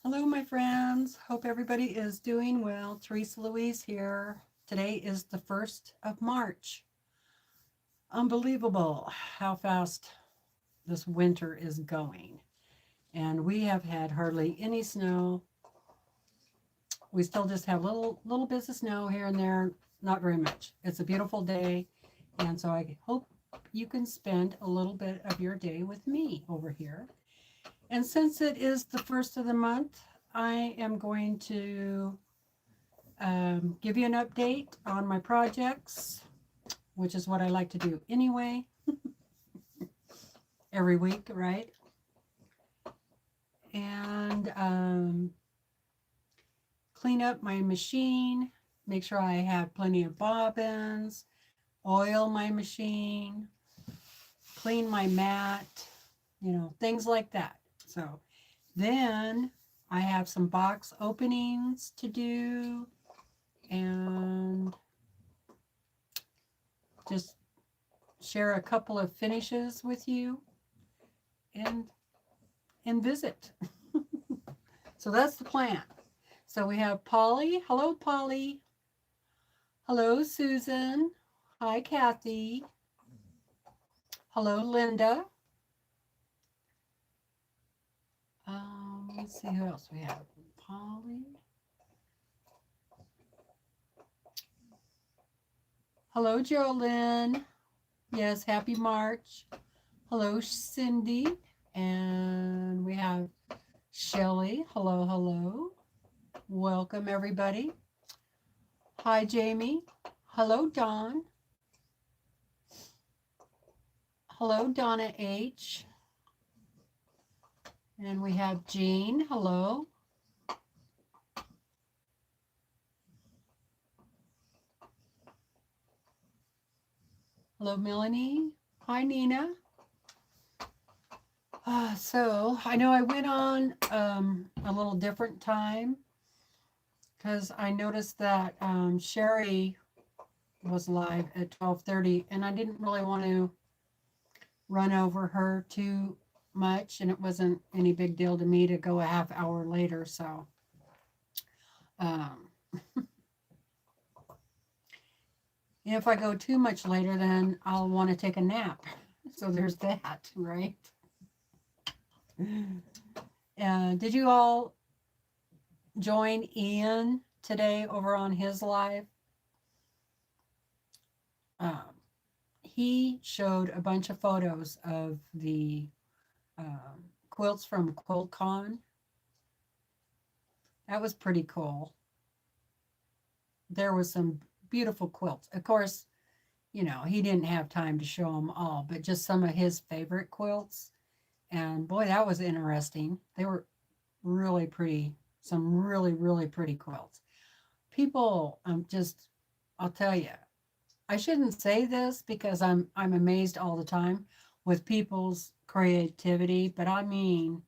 Hello, my friends. Hope everybody is doing well. TeresaLouise here. Today is the 1st of March. Unbelievable how fast this winter is going. And we have had hardly any snow. We still just have little bits of snow here and there, not very much. It's a beautiful day. And so I hope you can spend a little bit of your day with me over here. And since it is the 1st of the month, I am going to give you an update on my projects, which is what I like to do anyway, every week, right? And clean up my machine, make sure I have plenty of bobbins, oil my machine, clean my mat, things like that. So then I have some box openings to do and just share a couple of finishes with you and visit. So that's the plan. So we have Polly. Hello, Polly. Hello, Susan. Hi, Kathy. Hello, Linda. Let's see who else we have. Polly. Hello, Jolynn. Yes, happy March. Hello, Cindy. And we have Shelly. Hello, hello. Welcome, everybody. Hi, Jamie. Hello, Dawn. Hello, Donna H. And we have Jean. Hello. Hello, Melanie. Hi, Nina. So I know I went on a little different time because I noticed that Sherry was live at 12:30, and I didn't really want to run over her too much, and it wasn't any big deal to me to go a half hour later. So if I go too much later, then I'll want to take a nap. So there's that, right? Did you all join Ian today over on his live? He showed a bunch of photos of the quilts from QuiltCon. That was pretty cool. There was some beautiful quilts. Of course, he didn't have time to show them all, but just some of his favorite quilts. And boy, that was interesting. They were really pretty, some really, really pretty quilts. People, I'll tell you, I shouldn't say this because I'm amazed all the time with people's creativity, but I mean,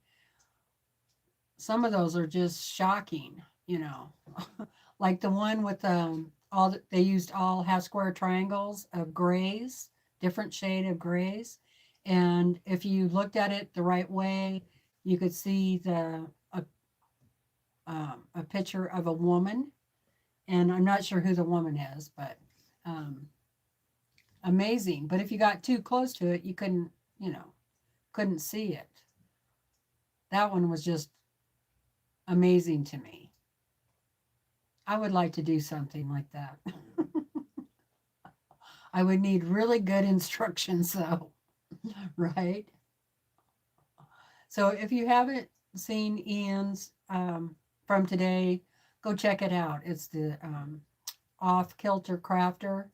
some of those are just shocking, like the one with they used all half square triangles of grays, different shade of grays. And if you looked at it the right way, you could see a picture of a woman. And I'm not sure who the woman is, but amazing. But if you got too close to it, you couldn't see it. That one was just amazing to me. I would like to do something like that. I would need really good instructions, though, right? So if you haven't seen Ian's from today, go check it out. It's the Off Kilter Crafter,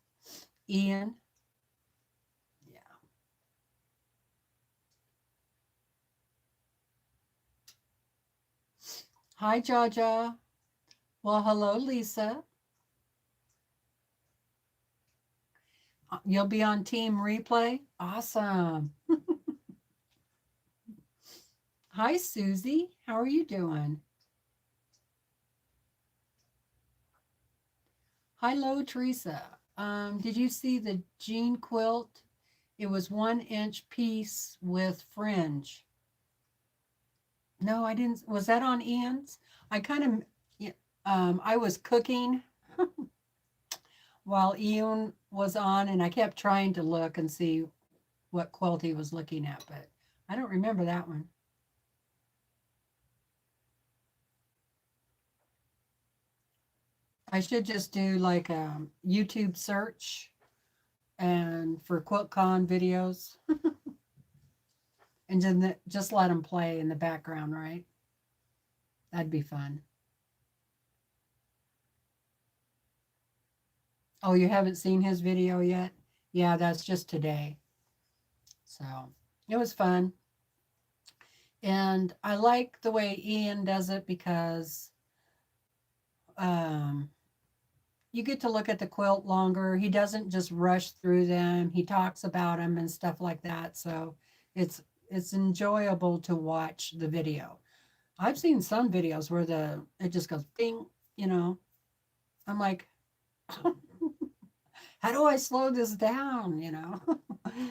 Ian. Yeah. Hi, Jaja. Well, hello, Lisa. You'll be on Team Replay? Awesome. Hi, Susie. How are you doing? Hello, Teresa. Did you see the jean quilt? It was 1-inch piece with fringe. No, I didn't. Was that on Ian's? I kind of, I was cooking while Ian was on, and I kept trying to look and see what quilt he was looking at, but I don't remember that one. I should just do like a YouTube search and for QuiltCon videos and then just let them play in the background, right? That'd be fun. Oh, you haven't seen his video yet? Yeah, that's just today. So it was fun. And I like the way Ian does it because um, you get to look at the quilt longer. He doesn't just rush through them. He talks about them and stuff like that. So it's it's enjoyable to watch the video. I've seen some videos where it just goes bing, you know. I'm like, how do I slow this down, you know?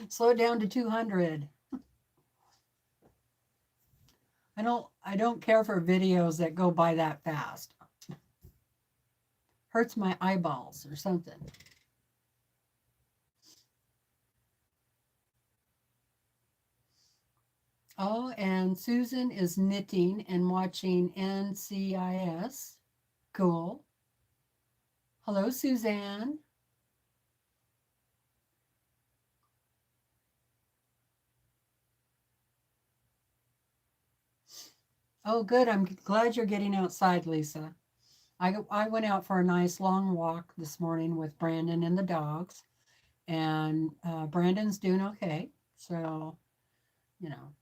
Slow it down to 200. I don't care for videos that go by that fast. Hurts my eyeballs or something. Oh, and Susan is knitting and watching NCIS. Cool. Hello, Suzanne. Oh, good. I'm glad you're getting outside, Lisa. I went out for a nice long walk this morning with Brandon and the dogs, and Brandon's doing okay. So,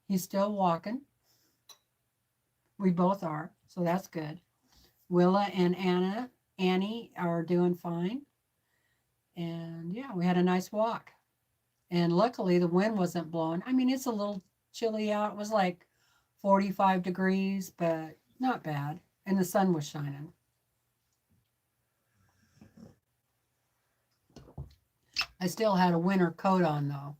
he's still walking. We both are, so that's good. Willa and Annie are doing fine. And yeah, we had a nice walk. And luckily the wind wasn't blowing. I mean, it's a little chilly out. It was like 45 degrees, but not bad. And the sun was shining. I still had a winter coat on though.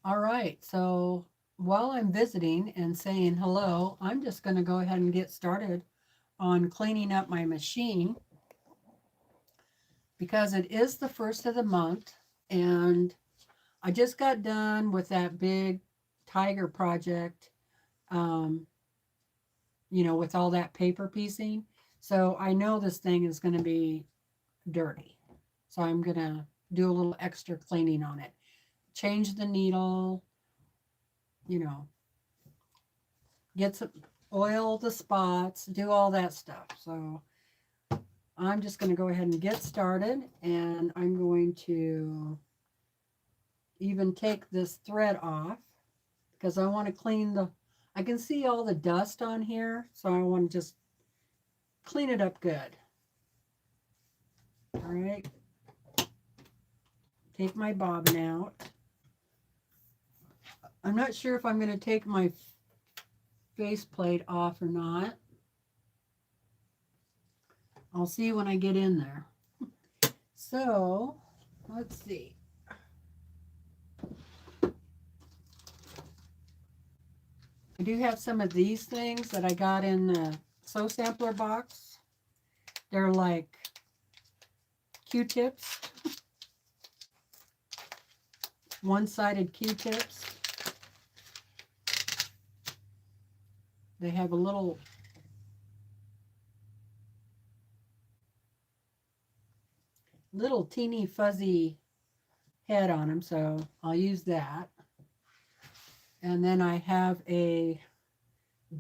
All right, so while I'm visiting and saying hello, I'm just going to go ahead and get started on cleaning up my machine because it is the first of the month and I just got done with that big tiger project, um, with all that paper piecing. So I know this thing is going to be dirty. So I'm going to do a little extra cleaning on it. Change the needle, you know, get some oil the spots, do all that stuff. So I'm just going to go ahead and get started, and I'm going to even take this thread off because I want to clean I can see all the dust on here, so I want to just clean it up good. All right. Take my bobbin out. I'm not sure if I'm going to take my faceplate off or not. I'll see when I get in there. So, let's see. I do have some of these things that I got in the Sew Sampler box. They're like Q-tips. One-sided Q-tips. They have a little teeny fuzzy head on them, so I'll use that. And then I have a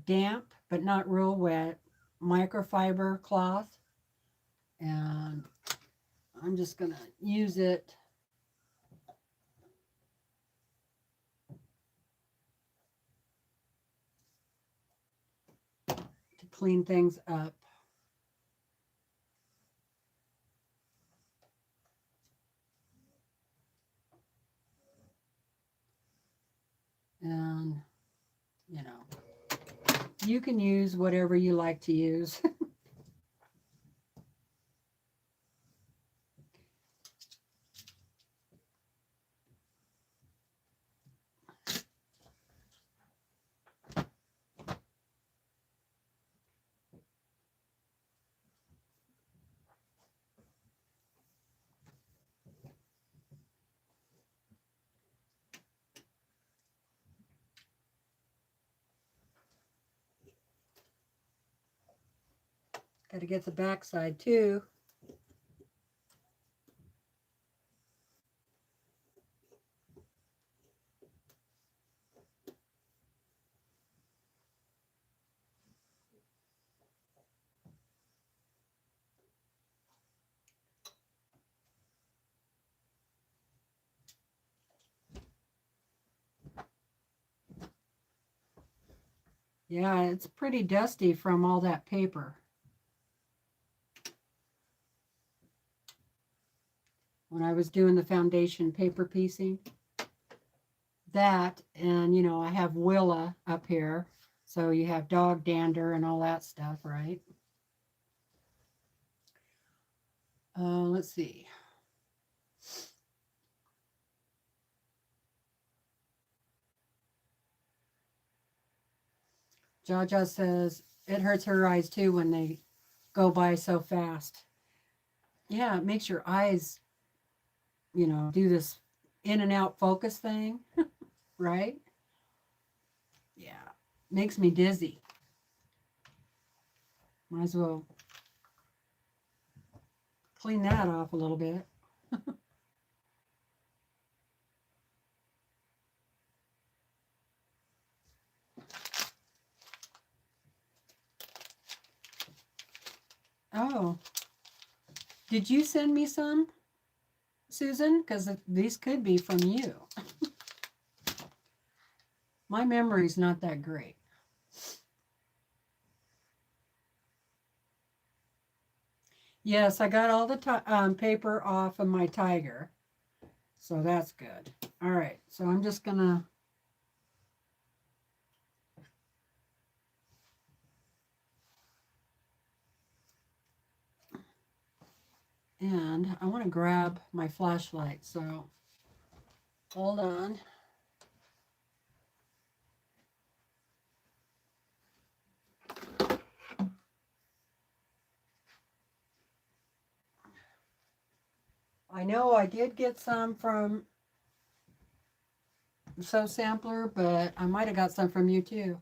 damp but not real wet microfiber cloth, and I'm just going to use it to clean things up. And, you can use whatever you like to use. Got to get the back side too. Yeah, it's pretty dusty from all that paper. When I was doing the foundation paper piecing. That, and you know, I have Willa up here. So you have dog dander and all that stuff, right? Let's see. Jaja says it hurts her eyes too when they go by so fast. Yeah, it makes your eyes, you know, do this in and out focus thing, right? Yeah, makes me dizzy. Might as well clean that off a little bit. Oh, did you send me some, Susan? Because these could be from you. My memory's not that great. Yes, I got all the paper off of my tiger. So that's good. All right, so I'm just gonna and I want to grab my flashlight, so hold on. I know I did get some from So Sampler, but I might have got some from you too.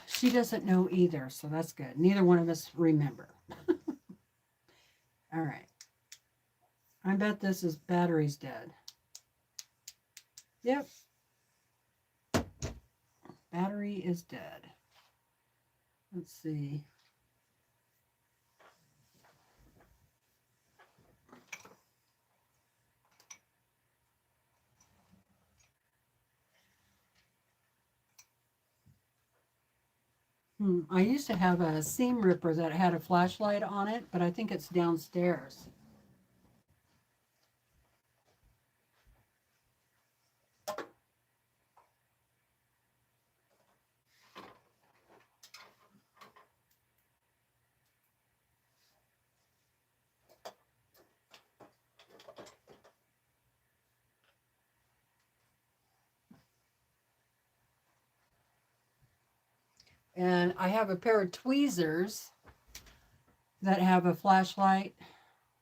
She doesn't know either, so that's good. Neither one of us remember. All right. I bet this is battery's dead. Yep. Battery is dead. Let's see. I used to have a seam ripper that had a flashlight on it, but I think it's downstairs. And I have a pair of tweezers that have a flashlight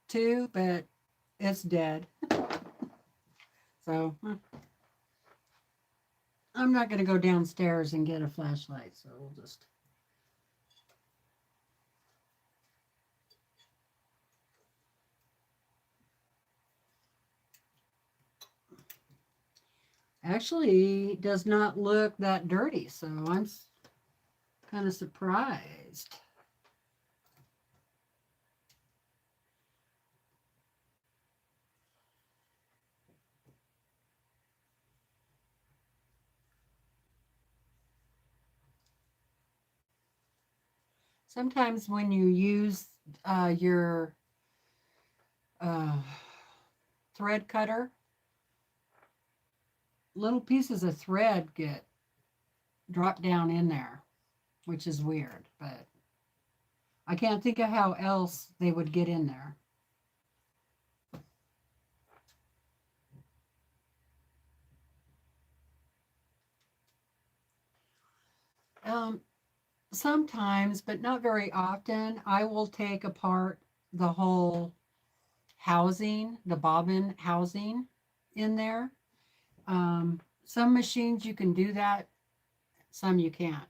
too, but it's dead. So I'm not going to go downstairs and get a flashlight. So we'll just. Actually, does not look that dirty. So I'm kind of surprised. Sometimes when you use your thread cutter, little pieces of thread get dropped down in there, which is weird, but I can't think of how else they would get in there. Sometimes, but not very often, I will take apart the whole housing, the bobbin housing in there. Some machines you can do that, some you can't.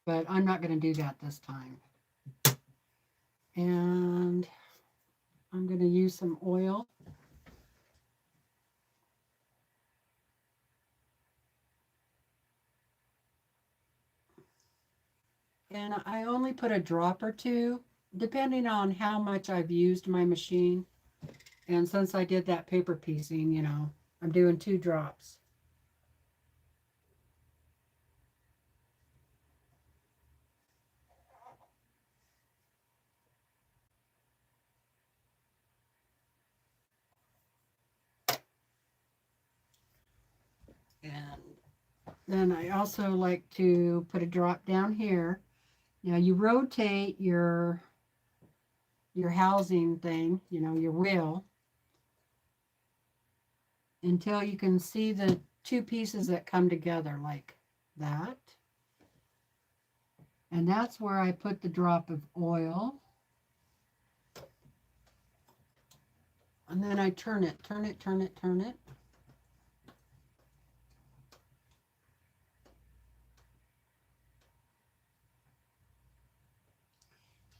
but I'm not going to do that this time. And I'm going to use some oil. And I only put a drop or two, depending on how much I've used my machine. And since I did that paper piecing, you know, I'm doing 2 drops. And then I also like to put a drop down here. Now you rotate your housing thing, you know, your wheel, until you can see the 2 pieces that come together like that. And that's where I put the drop of oil. And then I turn it, turn it, turn it, turn it.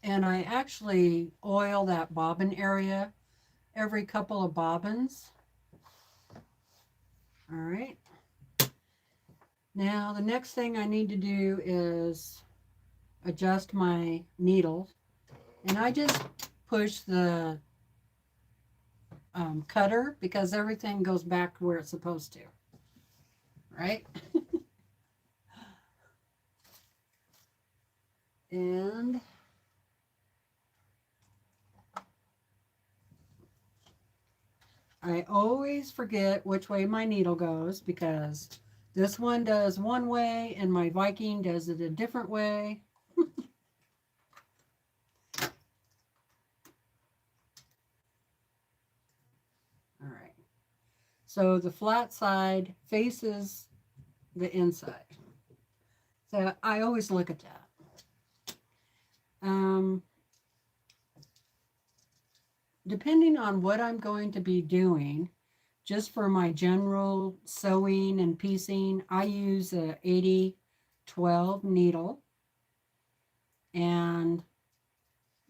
And I actually oil that bobbin area every couple of bobbins. All right. Now the next thing I need to do is adjust my needle. And I just push the cutter because everything goes back where it's supposed to. Right? And I always forget which way my needle goes because this one does one way and my Viking does it a different way. All right. So the flat side faces the inside. So I always look at that. Depending on what I'm going to be doing, just for my general sewing and piecing, I use a 80-12 needle. And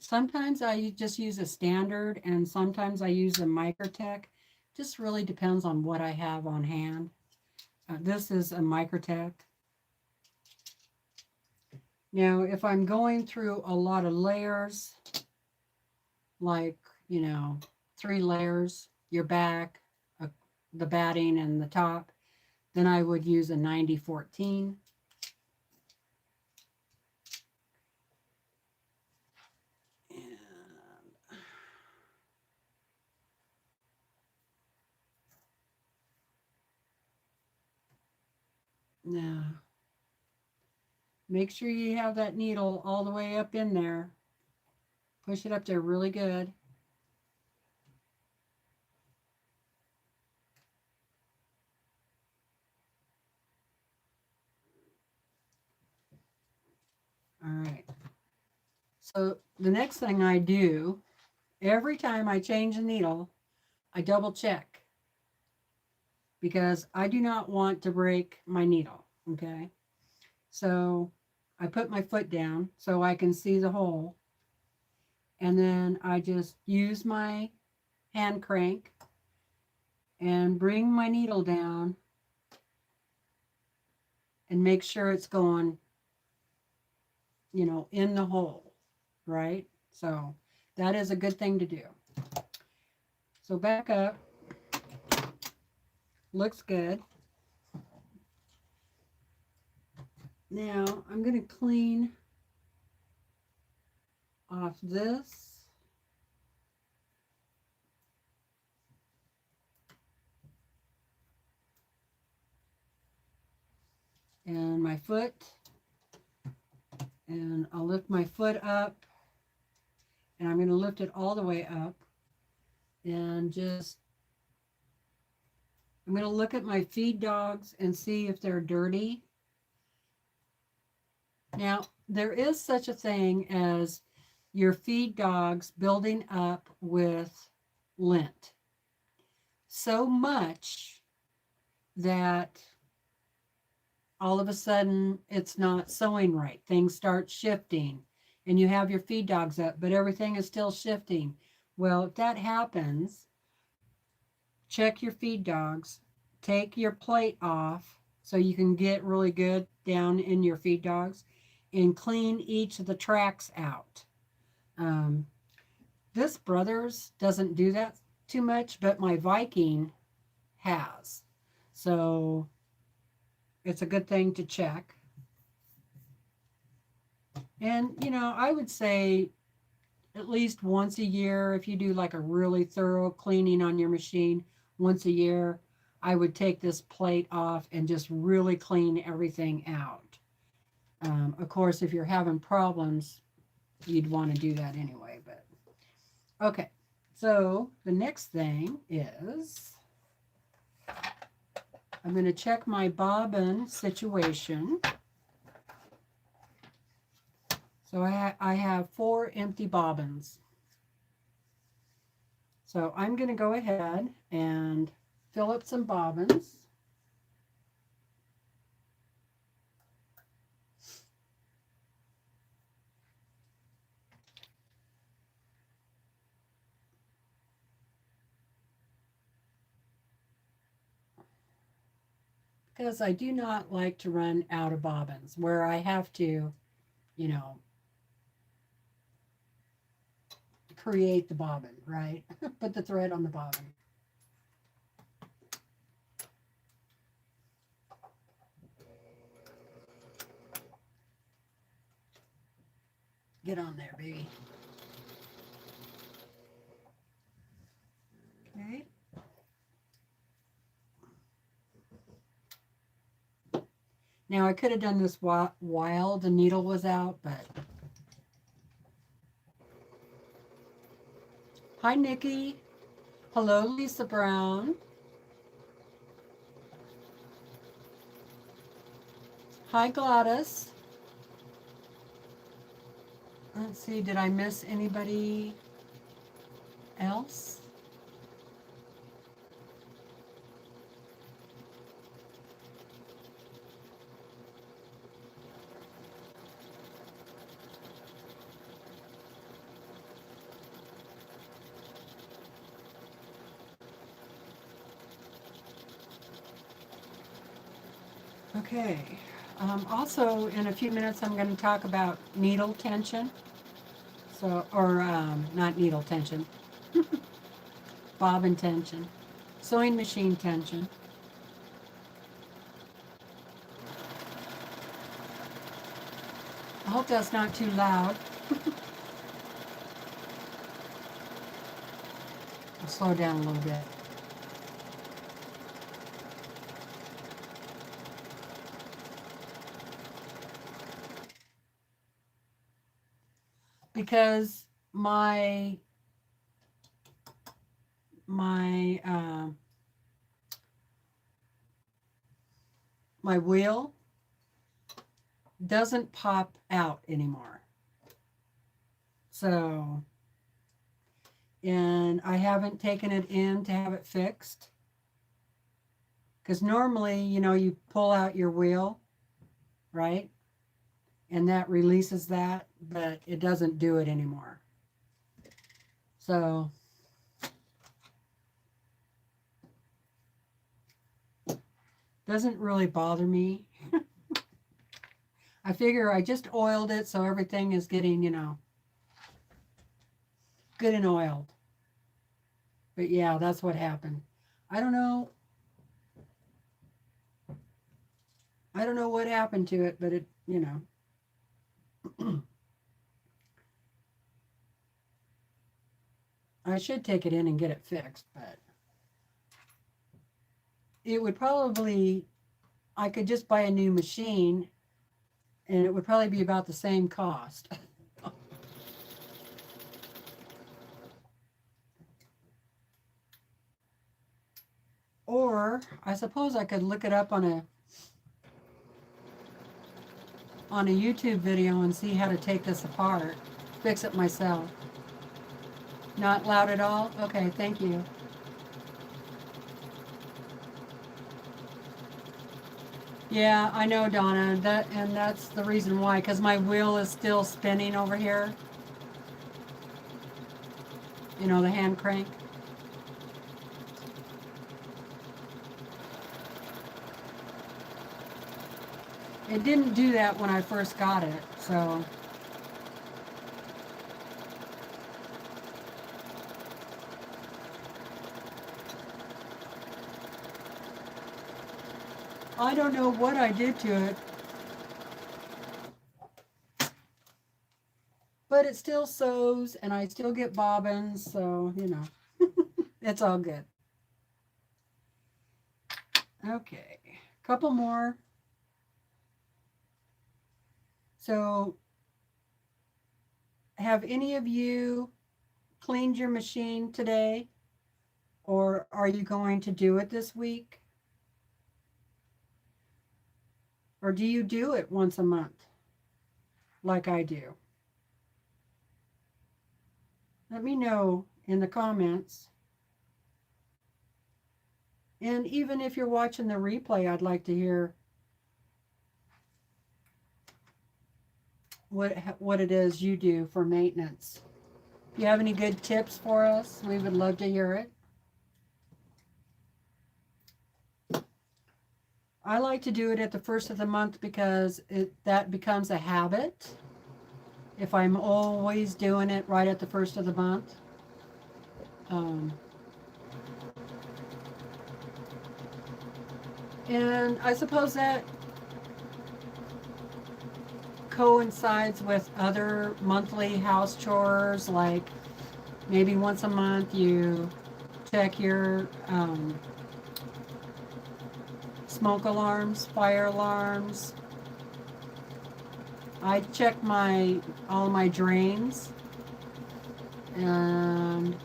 sometimes I just use a standard and sometimes I use a Microtech. Just really depends on what I have on hand. This is a Microtech. Now, if I'm going through a lot of layers, like, you know, 3 layers, your back, the batting, and the top, then I would use a 90-14. Now, make sure you have that needle all the way up in there. Push it up there really good. All right. So the next thing I do, every time I change the needle, I double check because I do not want to break my needle, okay? So I put my foot down so I can see the hole. And then I just use my hand crank and bring my needle down and make sure it's going, you know, in the hole, right? So that is a good thing to do. So back up. Looks good. Now I'm going to clean off this. And my foot. And I'll lift my foot up. And I'm going to lift it all the way up. And just, I'm going to look at my feed dogs and see if they're dirty. Now, there is such a thing as your feed dogs building up with lint. So much that all of a sudden it's not sewing right. Things start shifting and you have your feed dogs up, but everything is still shifting. Well, if that happens, check your feed dogs, take your plate off so you can get really good down in your feed dogs, and clean each of the tracks out. Um, this Brothers doesn't do that too much, but my Viking has. So it's a good thing to check. And, you know, I would say at least once a year, if you do like a really thorough cleaning on your machine once a year, I would take this plate off and just really clean everything out. Of course, if you're having problems, you'd want to do that anyway. But okay, so the next thing is I'm going to check my bobbin situation. So I have 4 empty bobbins. So I'm going to go ahead and fill up some bobbins. Because I do not like to run out of bobbins where I have to, you know, create the bobbin, right? Put the thread on the bobbin. Get on there, baby. Okay. Now I could have done this while the needle was out, but hi, Nikki. Hello, Lisa Brown. Hi, Gladys. Let's see, did I miss anybody else? Okay. Also, in a few minutes, I'm going to talk about needle tension. So, or not needle tension, bobbin tension, sewing machine tension. I hope that's not too loud. I'll slow down a little bit. Because my wheel doesn't pop out anymore. So, and I haven't taken it in to have it fixed. Because normally, you know, you pull out your wheel, right? And that releases that, but it doesn't do it anymore. So doesn't really bother me. I figure I just oiled it so everything is getting, you know, good and oiled. But yeah, that's what happened. I don't know. I don't know what happened to it, but it, you know. I should take it in and get it fixed, but it would probably, I could just buy a new machine and it would probably be about the same cost. Or I suppose I could look it up on a YouTube video and see how to take this apart, fix it myself. Not loud at all? Okay, thank you. Yeah, I know, Donna. That's the reason why, because my wheel is still spinning over here. You know, the hand crank. It didn't do that when I first got it, so. I don't know what I did to it, but it still sews and I still get bobbins, so, you know, it's all good. Okay, couple more. So, have any of you cleaned your machine today? Or are you going to do it this week? Or do you do it once a month like I do? Let me know in the comments. And even if you're watching the replay, I'd like to hear what it is you do for maintenance. If you have any good tips for us, we would love to hear it. I like to do it at the first of the month because that becomes a habit. If I'm always doing it right at the first of the month. And I suppose that coincides with other monthly house chores, like maybe once a month you check your smoke alarms, fire alarms. I check all my drains, and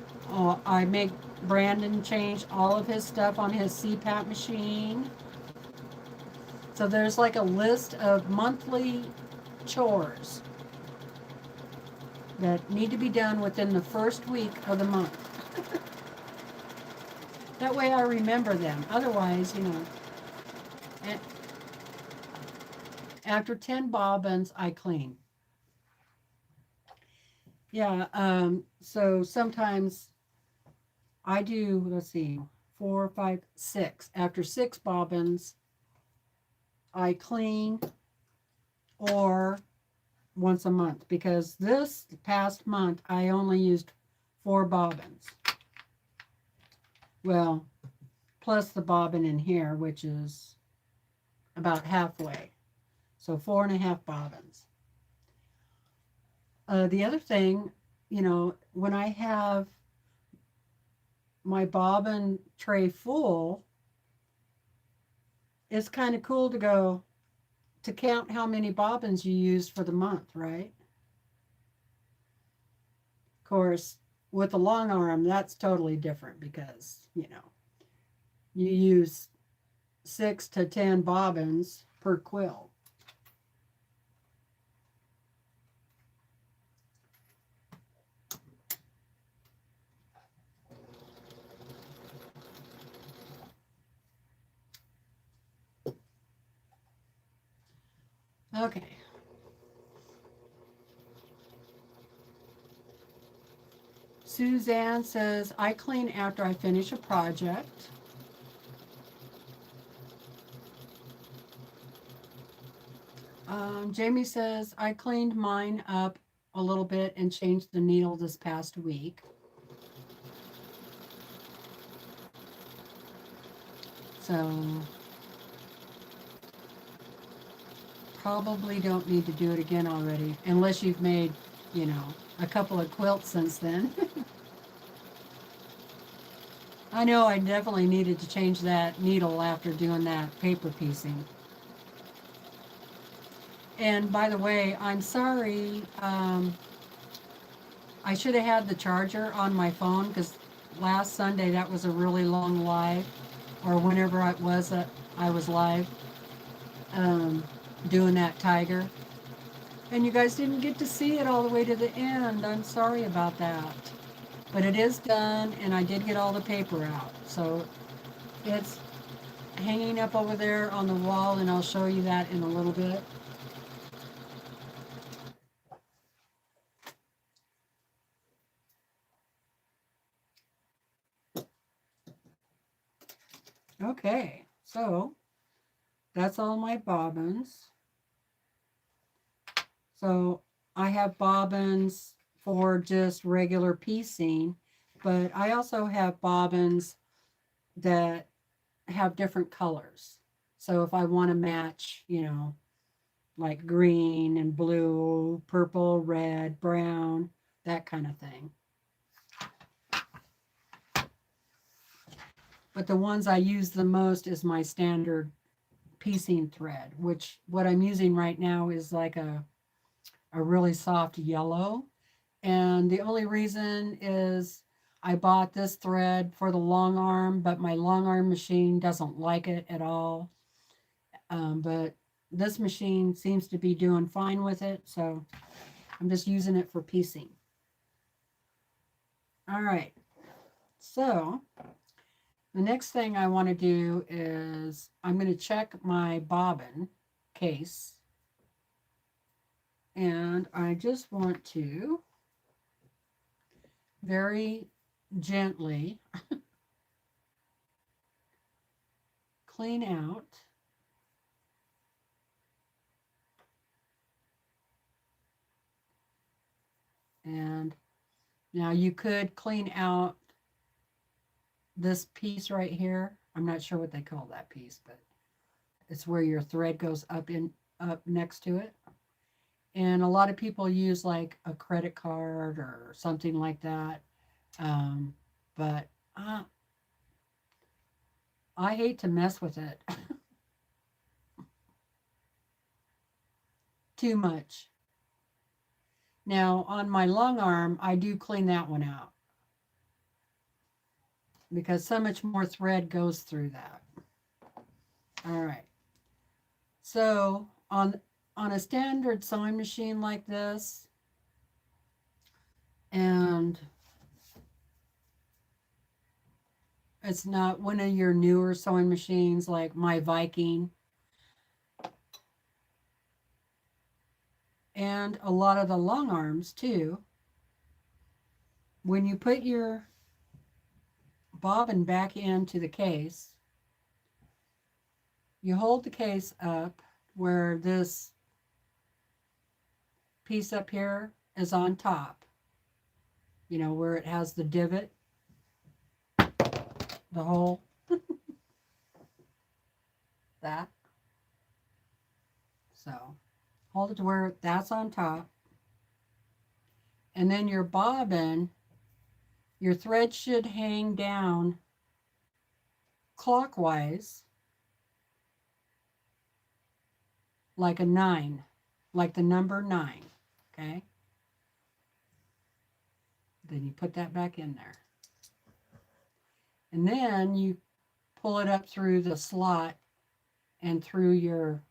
I make Brandon change all of his stuff on his CPAP machine. So there's like a list of monthly chores that need to be done within the first week of the month. That way I remember them. Otherwise, you know, after 10 bobbins, I clean. Yeah, so sometimes I do, let's see, 4, 5, 6. After 6 bobbins, I clean, or once a month, because this past month I only used 4 bobbins. Well, plus the bobbin in here, which is about halfway. So 4.5 bobbins. The other thing, you know, when I have my bobbin tray full, it's kind of cool to count how many bobbins you used for the month, right? Of course, with the long arm, that's totally different because, you know, you use 6 to 10 bobbins per quilt. Okay. Suzanne says, I clean after I finish a project. Jamie says, I cleaned mine up a little bit and changed the needle this past week. So probably don't need to do it again already, unless you've made, you know, a couple of quilts since then. I know I definitely needed to change that needle after doing that paper piecing. And by the way, I'm sorry, I should have had the charger on my phone, because last Sunday that was a really long live, or whenever it was that I was live doing that tiger. And you guys didn't get to see it all the way to the end. I'm sorry about that. But it is done, and I did get all the paper out. So it's hanging up over there on the wall, and I'll show you that in a little bit. Okay, so that's all my bobbins. So I have bobbins for just regular piecing, but I also have bobbins that have different colors. So if I want to match, you know, like green and blue, purple, red, brown, that kind of thing. But the ones I use the most is my standard piecing thread, which what I'm using right now is like a really soft yellow. And the only reason is I bought this thread for the long arm, but my long arm machine doesn't like it at all. But this machine seems to be doing fine with it, so I'm just using it for piecing. All right, so the next thing I want to do is I'm going to check my bobbin case, and I just want to very gently clean out and now you could clean out this piece right here. I'm not sure what they call that piece, but it's where your thread goes up next to it. And a lot of people use like a credit card or something like that. But I hate to mess with it too much. Now on my long arm, I do clean that one out because so much more thread goes through that. All right. So on a standard sewing machine like this, and it's not one of your newer sewing machines like my Viking, and a lot of the long arms too, when you put your bobbin back into the case, you hold the case up where this piece up here is on top, you know, where it has the divot, the hole, that. So hold it to where that's on top. And then your bobbin, your thread should hang down clockwise like a 9, like the number 9, okay? Then you put that back in there. And then you pull it up through the slot and through your,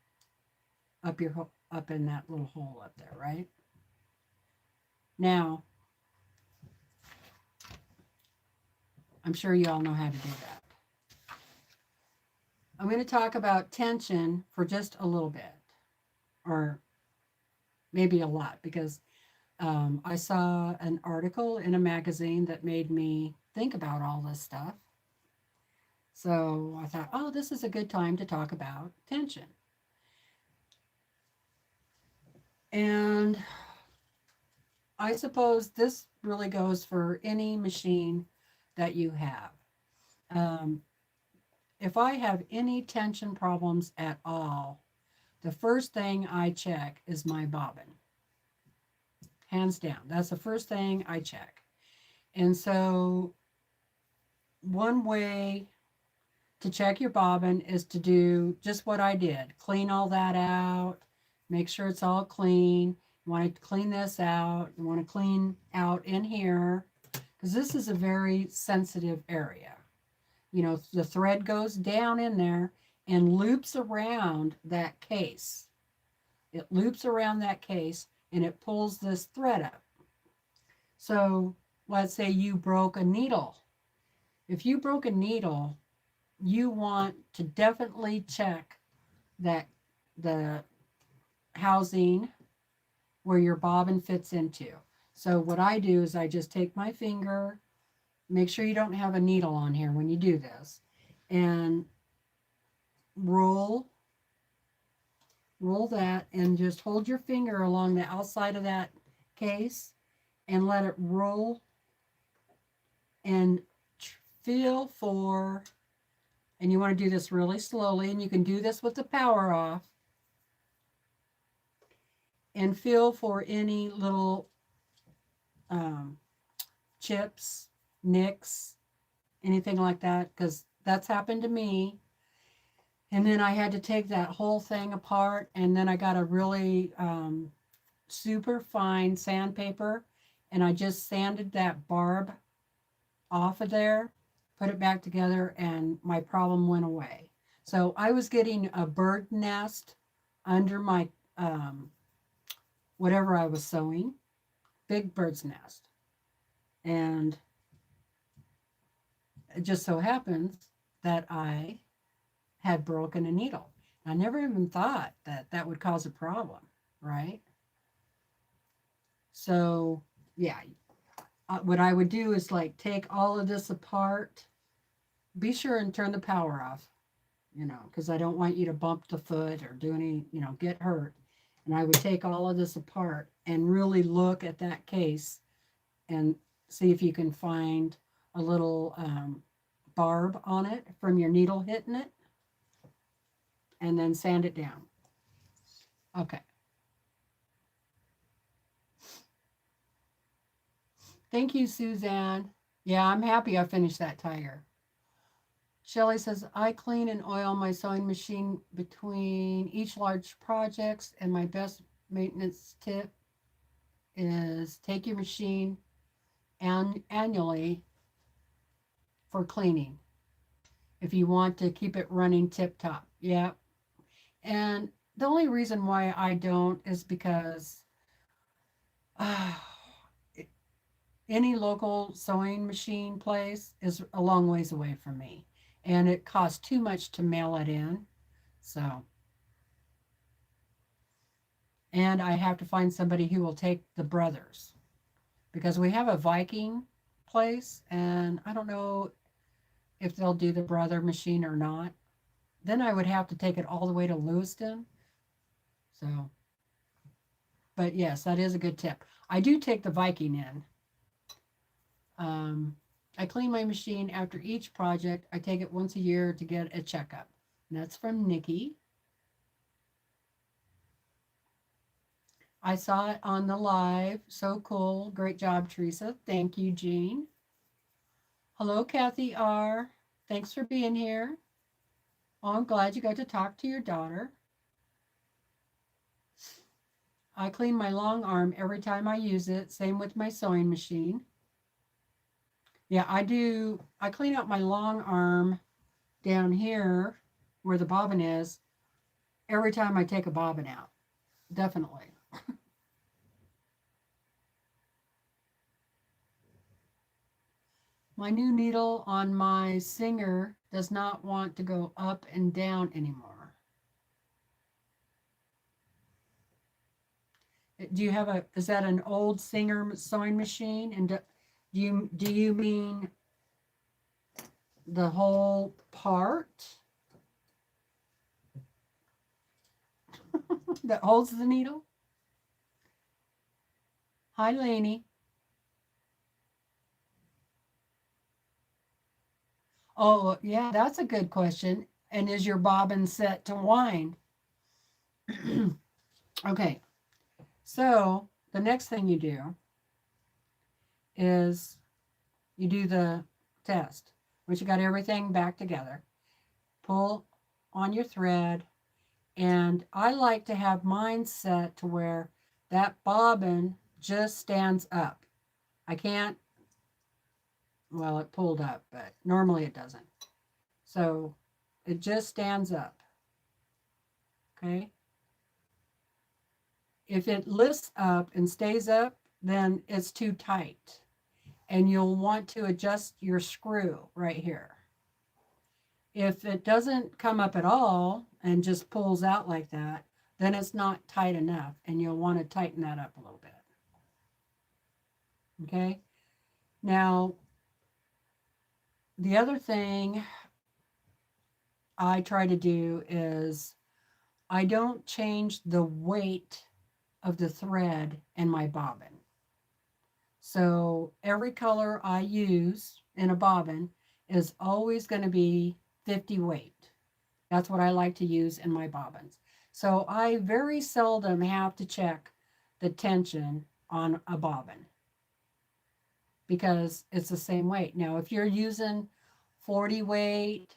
up in that little hole up there, right? Now, I'm sure you all know how to do that. I'm going to talk about tension for just a little bit, or maybe a lot, because I saw an article in a magazine that made me think about all this stuff. So I thought, oh, this is a good time to talk about tension. And I suppose this really goes for any machine that you have. If I have any tension problems at all, the first thing I check is my bobbin. Hands down. That's the first thing I check. And so one way to check your bobbin is to do just what I did. Clean all that out. Make sure it's all clean. You want to clean this out. You want to clean out in here because this is a very sensitive area. You know, the thread goes down in there and loops around that case. It loops around that case and it pulls this thread up. So let's say you broke a needle. If you broke a needle, you want to definitely check that the housing where your bobbin fits into. So what I do is I just take my finger, make sure you don't have a needle on here when you do this, and roll that, and just hold your finger along the outside of that case and let it roll, and feel for, and you want to do this really slowly, and you can do this with the power off, and feel for any little chips, nicks, anything like that, because that's happened to me. And then I had to take that whole thing apart, and then I got a really super fine sandpaper, and I just sanded that barb off of there, put it back together, and my problem went away. So I was getting a bird nest under my whatever I was sewing, big bird's nest. And it just so happens that I had broken a needle. I never even thought that that would cause a problem, right? So, yeah, what I would do is like take all of this apart. Be sure and turn the power off, because I don't want you to bump the foot or do any, get hurt. And I would take all of this apart and really look at that case and see if you can find a little barb on it from your needle hitting it, and then sand it down. Okay. Thank you, Suzanne. Yeah, I'm happy I finished that tiger. Shelley says, I clean and oil my sewing machine between each large projects, and my best maintenance tip is take your machine annually for cleaning if you want to keep it running tip top. Yeah. And the only reason why I don't is because any local sewing machine place is a long ways away from me, and it costs too much to mail it in. So, and I have to find somebody who will take the brothers, because we have a Viking place, and I don't know if they'll do the brother machine or not. Then I would have to take it all the way to Lewiston. So, but yes, that is a good tip. I do take the Viking in. I clean my machine after each project. I take it once a year to get a checkup. And that's from Nikki. I saw it on the live. So cool. Great job, Teresa. Thank you, Jean. Hello, Kathy R. Thanks for being here. Oh, I'm glad you got to talk to your daughter. I clean my long arm every time I use it. Same with my sewing machine. Yeah, I do. I clean out my long arm down here where the bobbin is every time I take a bobbin out. Definitely. My new needle on my Singer does not want to go up and down anymore. Do you have is that an old Singer sewing machine? And do you mean the whole part that holds the needle? Hi, Lainey. Oh, yeah, that's a good question. And is your bobbin set to wind? Okay, so the next thing you do is you do the test. Once you got everything back together, pull on your thread, and I like to have mine set to where that bobbin just stands up. I can't, well, it pulled up, but normally it doesn't. So it just stands up. Okay. If it lifts up and stays up, then it's too tight. And you'll want to adjust your screw right here. If it doesn't come up at all and just pulls out like that, then it's not tight enough, and you'll want to tighten that up a little bit. Okay. Now, the other thing I try to do is I don't change the weight of the thread in my bobbin. So every color I use in a bobbin is always going to be 50 weight. That's what I like to use in my bobbins. So I very seldom have to check the tension on a bobbin because it's the same weight. Now, if you're using 40 weight,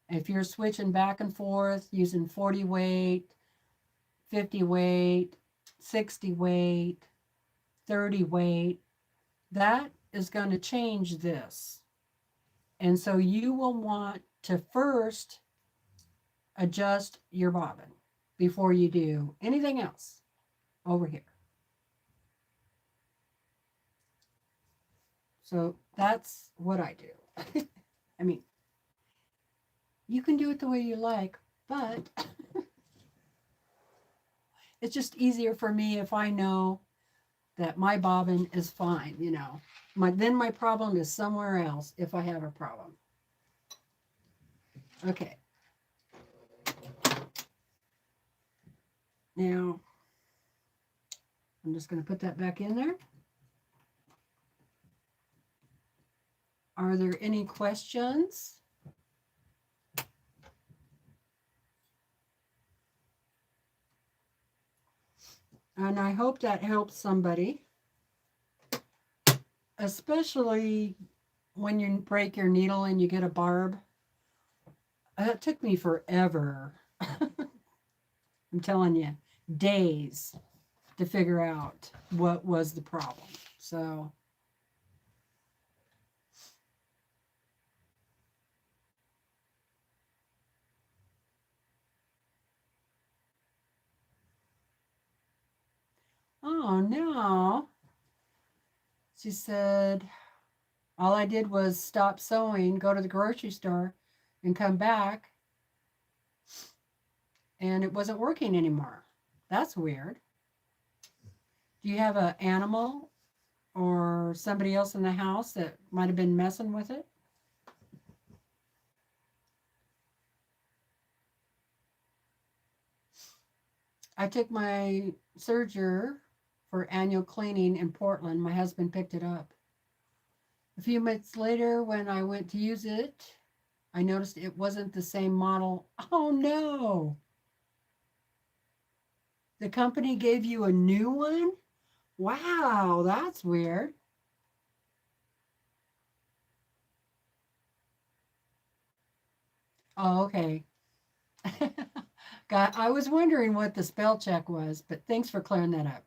if you're switching back and forth using 40 weight, 50 weight, 60 weight, 30 weight, that is going to change this. And so you will want to first adjust your bobbin before you do anything else over here. So that's what I do. I mean, you can do it the way you like, but it's just easier for me if I know that my bobbin is fine, you know. Then my problem is somewhere else if I have a problem. Okay. Now, I'm just going to put that back in there. Are there any questions? And I hope that helps somebody, especially when you break your needle and you get a barb. It took me forever. I'm telling you, days to figure out what was the problem. So, oh no. She said, all I did was stop sewing, go to the grocery store, and come back, and it wasn't working anymore. That's weird. Do you have an animal or somebody else in the house that might have been messing with it? I took my serger for annual cleaning in Portland. My husband picked it up. A few minutes later, when I went to use it, I noticed it wasn't the same model. Oh no! The company gave you a new one? Wow, that's weird. Oh, okay. God, I was wondering what the spell check was, but thanks for clearing that up.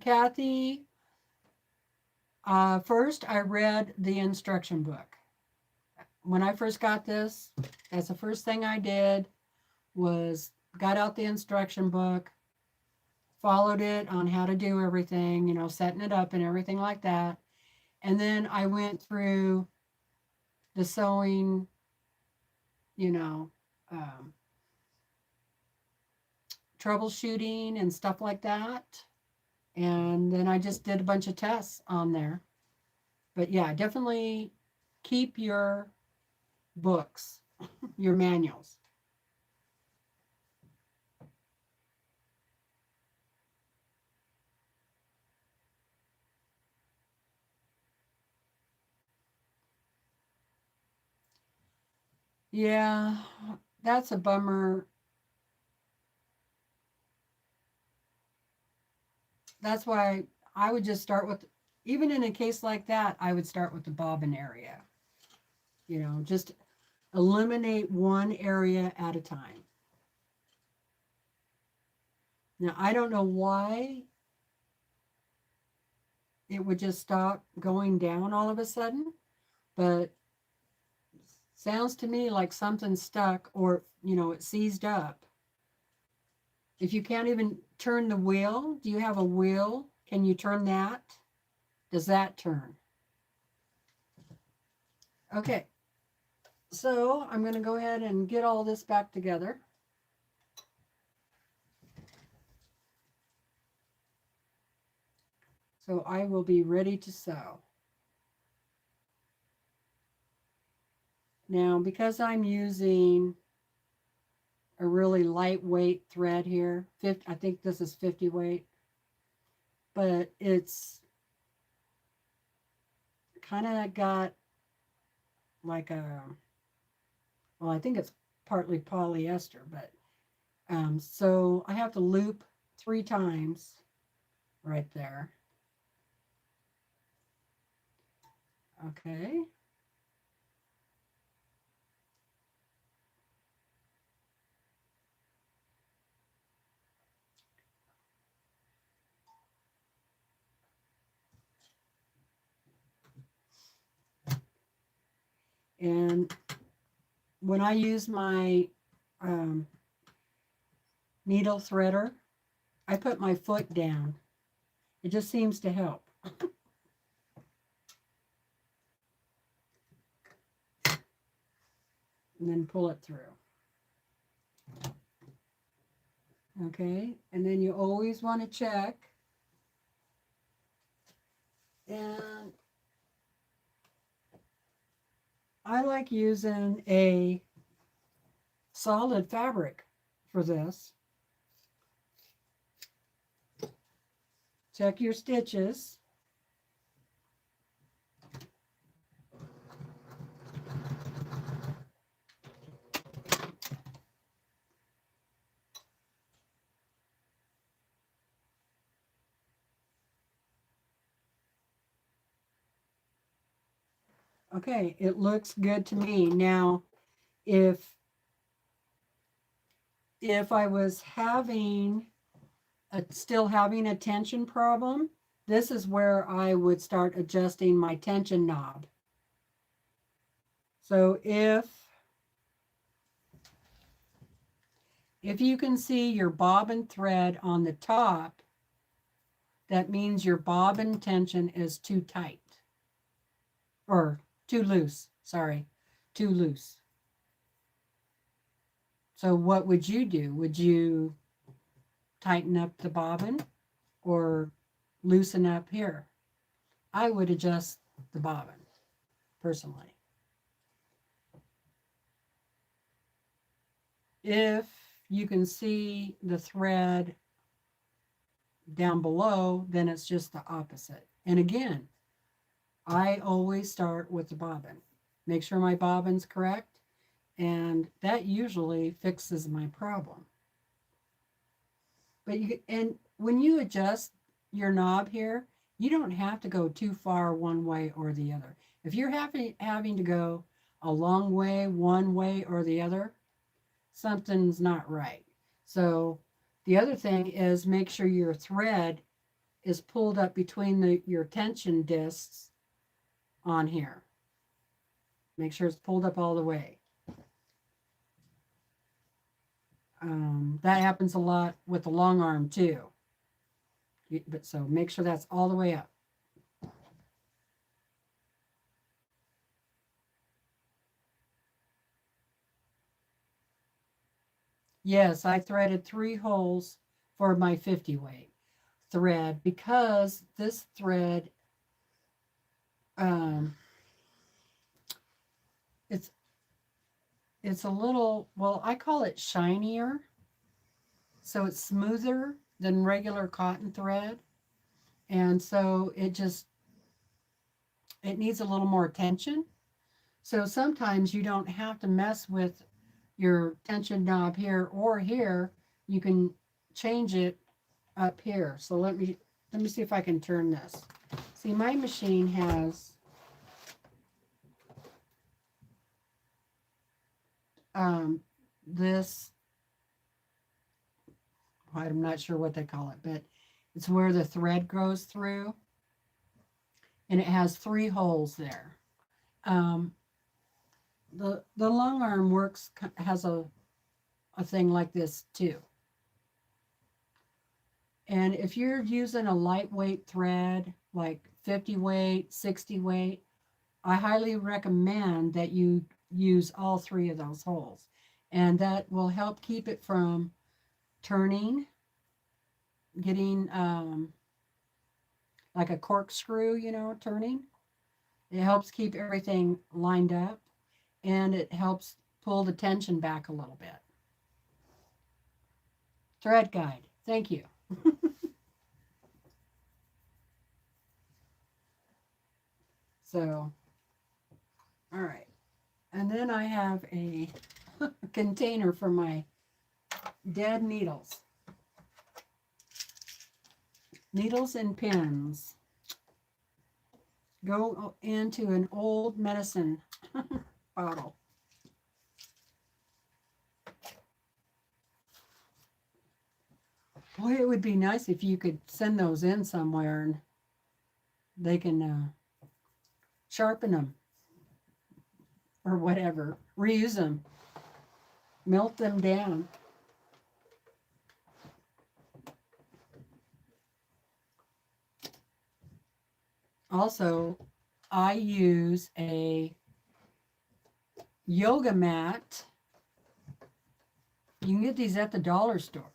Kathy, first I read the instruction book. When I first got this, that's the first thing I did was got out the instruction book, followed it on how to do everything, you know, setting it up and everything like that. And then I went through the sewing, you know, um, troubleshooting and stuff like that. And then I just did a bunch of tests on there. But yeah, definitely keep your books, your manuals. Yeah, that's a bummer. That's why I would just start with, even in a case like that, I would start with the bobbin area. You know, just eliminate one area at a time. Now, I don't know why it would just stop going down all of a sudden, but sounds to me like something stuck or, you know, it seized up. If you can't even turn the wheel, do you have a wheel? Can you turn that? Does that turn? Okay, so I'm going to go ahead and get all this back together. So I will be ready to sew. Now, because I'm using a really lightweight thread here, I think this is 50 weight, but it's kind of got like a, well, I think it's partly polyester, but so I have to loop 3 times right there. Okay. And when I use my needle threader, I put my foot down. It just seems to help. And then pull it through. Okay, and then you always want to check. And I like using a solid fabric for this. Check your stitches. Okay, it looks good to me. Now, if I was still having a tension problem, this is where I would start adjusting my tension knob. So if you can see your bobbin thread on the top, that means your bobbin tension is too tight. Or too loose, sorry, too loose. So what would you do? Would you tighten up the bobbin or loosen up here? I would adjust the bobbin, personally. If you can see the thread down below, then it's just the opposite. And again, I always start with the bobbin. Make sure my bobbin's correct, and that usually fixes my problem. But when you adjust your knob here, you don't have to go too far one way or the other. If you're having to go a long way one way or the other, something's not right. So the other thing is make sure your thread is pulled up between your tension discs on here. Make sure it's pulled up all the way. That happens a lot with the long arm too. But so make sure that's all the way up. Yes, I threaded 3 holes for my 50 weight thread because this thread, it's a little, well, I call it shinier. So it's smoother than regular cotton thread. And so it needs a little more tension. So sometimes you don't have to mess with your tension knob here or here. You can change it up here. So let me see if I can turn this. See, my machine has this, I'm not sure what they call it, but it's where the thread goes through, and it has 3 holes there. The long arm has a thing like this too. And if you're using a lightweight thread, like 50 weight, 60 weight, I highly recommend that you use all three of those holes. And that will help keep it from turning, getting like a corkscrew, you know, turning. It helps keep everything lined up, and it helps pull the tension back a little bit. Thread guide. Thank you. So, all right. And then I have a container for my dead needles. Needles and pins. Go into an old medicine bottle. Boy, it would be nice if you could send those in somewhere and they can sharpen them or whatever. Reuse them. Melt them down. Also, I use a yoga mat. You can get these at the dollar store.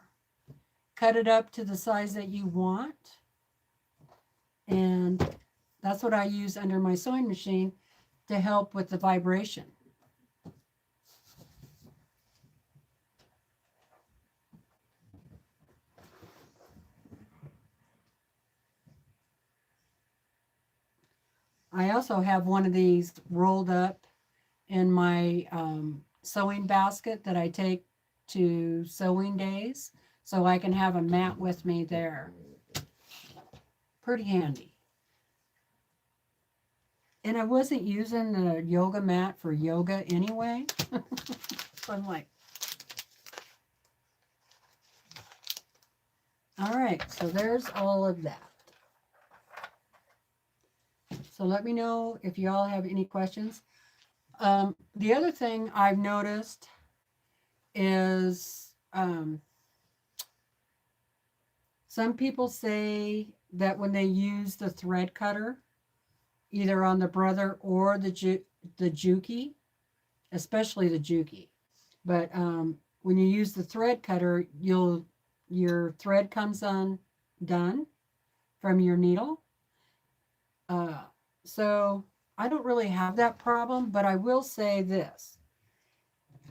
Cut it up to the size that you want. And that's what I use under my sewing machine to help with the vibration. I also have one of these rolled up in my sewing basket that I take to sewing days, so I can have a mat with me there. Pretty handy. And I wasn't using the yoga mat for yoga anyway. So I'm like, all right, so there's all of that. So let me know if you all have any questions. The other thing I've noticed is some people say that when they use the thread cutter, either on the brother or the Juki, especially the Juki, but when you use the thread cutter, your thread comes undone from your needle. So I don't really have that problem, but I will say this.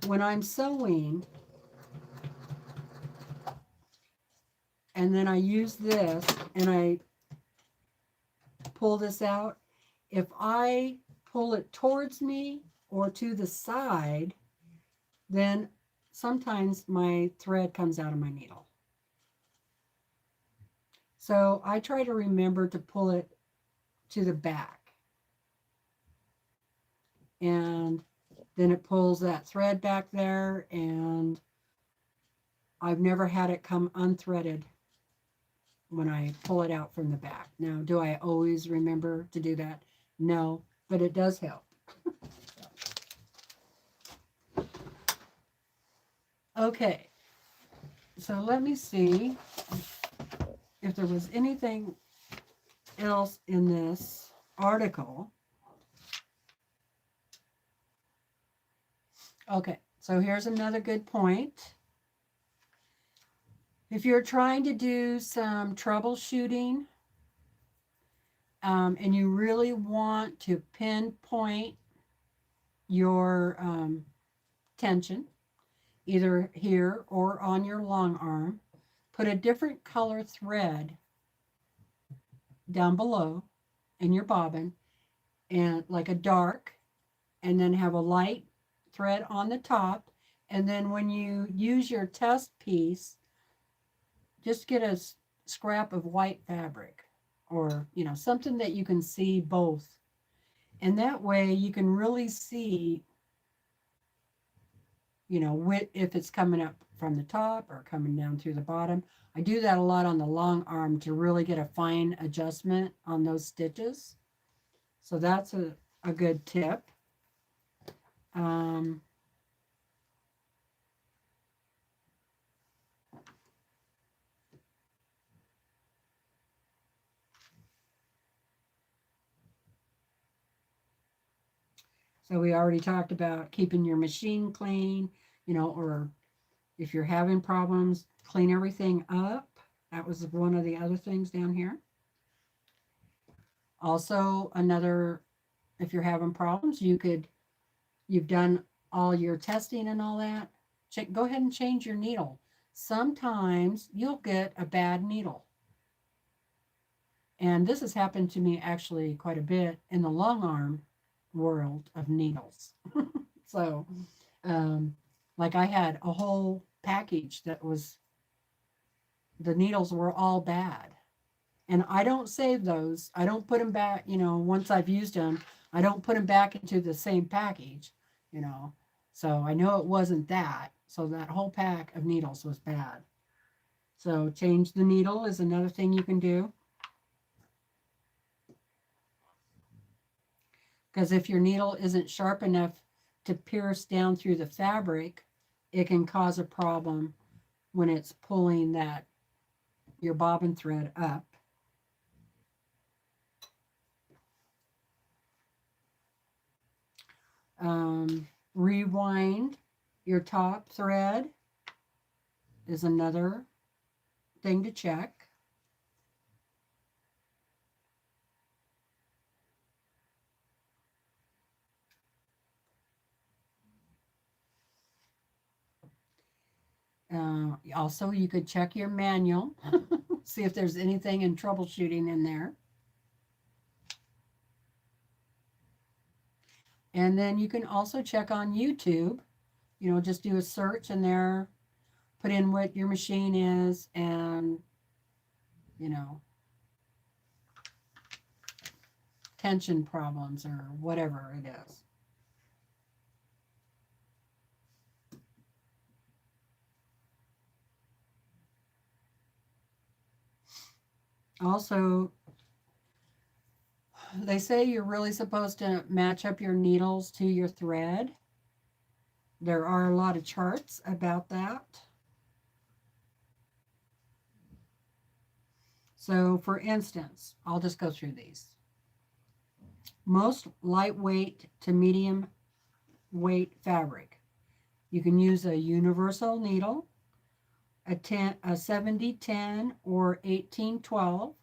When I'm sewing, and then I use this, and I pull this out, if I pull it towards me or to the side, then sometimes my thread comes out of my needle. So I try to remember to pull it to the back. And then it pulls that thread back there, and I've never had it come unthreaded when I pull it out from the back. Now, do I always remember to do that? No, but it does help. Okay, so let me see if there was anything else in this article. Okay, so here's another good point. If you're trying to do some troubleshooting and you really want to pinpoint your tension, either here or on your long arm, put a different color thread down below in your bobbin, and like a dark, and then have a light thread on the top. And then when you use your test piece, just get a scrap of white fabric, or something that you can see both, and that way you can really see if it's coming up from the top or coming down through the bottom. I do that a lot on the long arm to really get a fine adjustment on those stitches. So that's a good tip. So we already talked about keeping your machine clean, or if you're having problems, clean everything up. That was one of the other things down here. Also, if you're having problems, you've done all your testing and all that, go ahead and change your needle. Sometimes you'll get a bad needle. And this has happened to me actually quite a bit in the long arm world of needles. So, like I had a whole package the needles were all bad. And I don't save those. I don't put them back, once I've used them, I don't put them back into the same package, you know. So I know it wasn't that. So that whole pack of needles was bad. So change the needle is another thing you can do. Because if your needle isn't sharp enough to pierce down through the fabric, it can cause a problem when it's pulling your bobbin thread up. Rewind your top thread is another thing to check. Also, you could check your manual, see if there's anything in troubleshooting in there. And then you can also check on YouTube, just do a search in there, put in what your machine is, and, tension problems or whatever it is. Also, they say you're really supposed to match up your needles to your thread. There are a lot of charts about that. So for instance, I'll just go through these. Most lightweight to medium weight fabric. You can use a universal needle, a 70-10 or 18-12,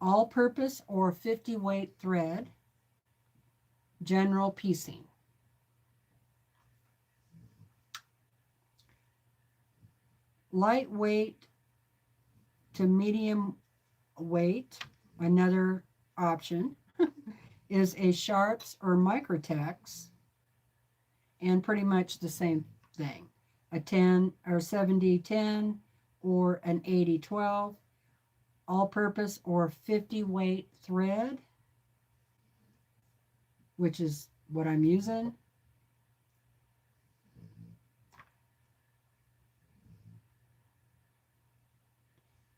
all-purpose or 50-weight thread, general piecing. Lightweight to medium weight, another option, is a Sharps or Microtex, and pretty much the same thing. A 10 or 70-10 or an 80-12, all-purpose or 50-weight thread, which is what I'm using.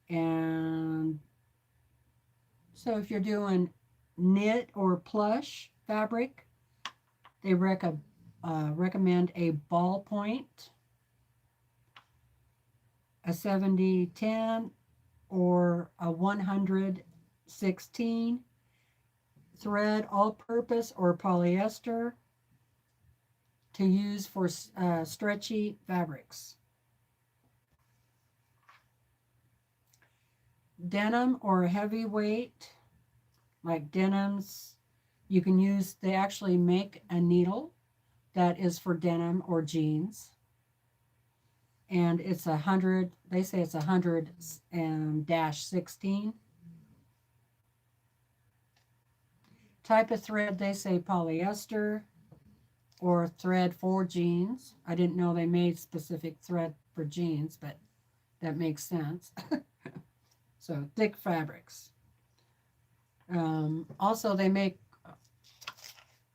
And so if you're doing knit or plush fabric, they recommend a ballpoint, a 70-10 or a 100-16 thread, all-purpose or polyester, to use for stretchy fabrics. Denim or heavyweight, like denims, you can use, they actually make a needle that is for denim or jeans. And it's 100, they say it's 100-16. Type of thread, they say polyester or thread for jeans. I didn't know they made specific thread for jeans, but that makes sense. So thick fabrics. Also, they make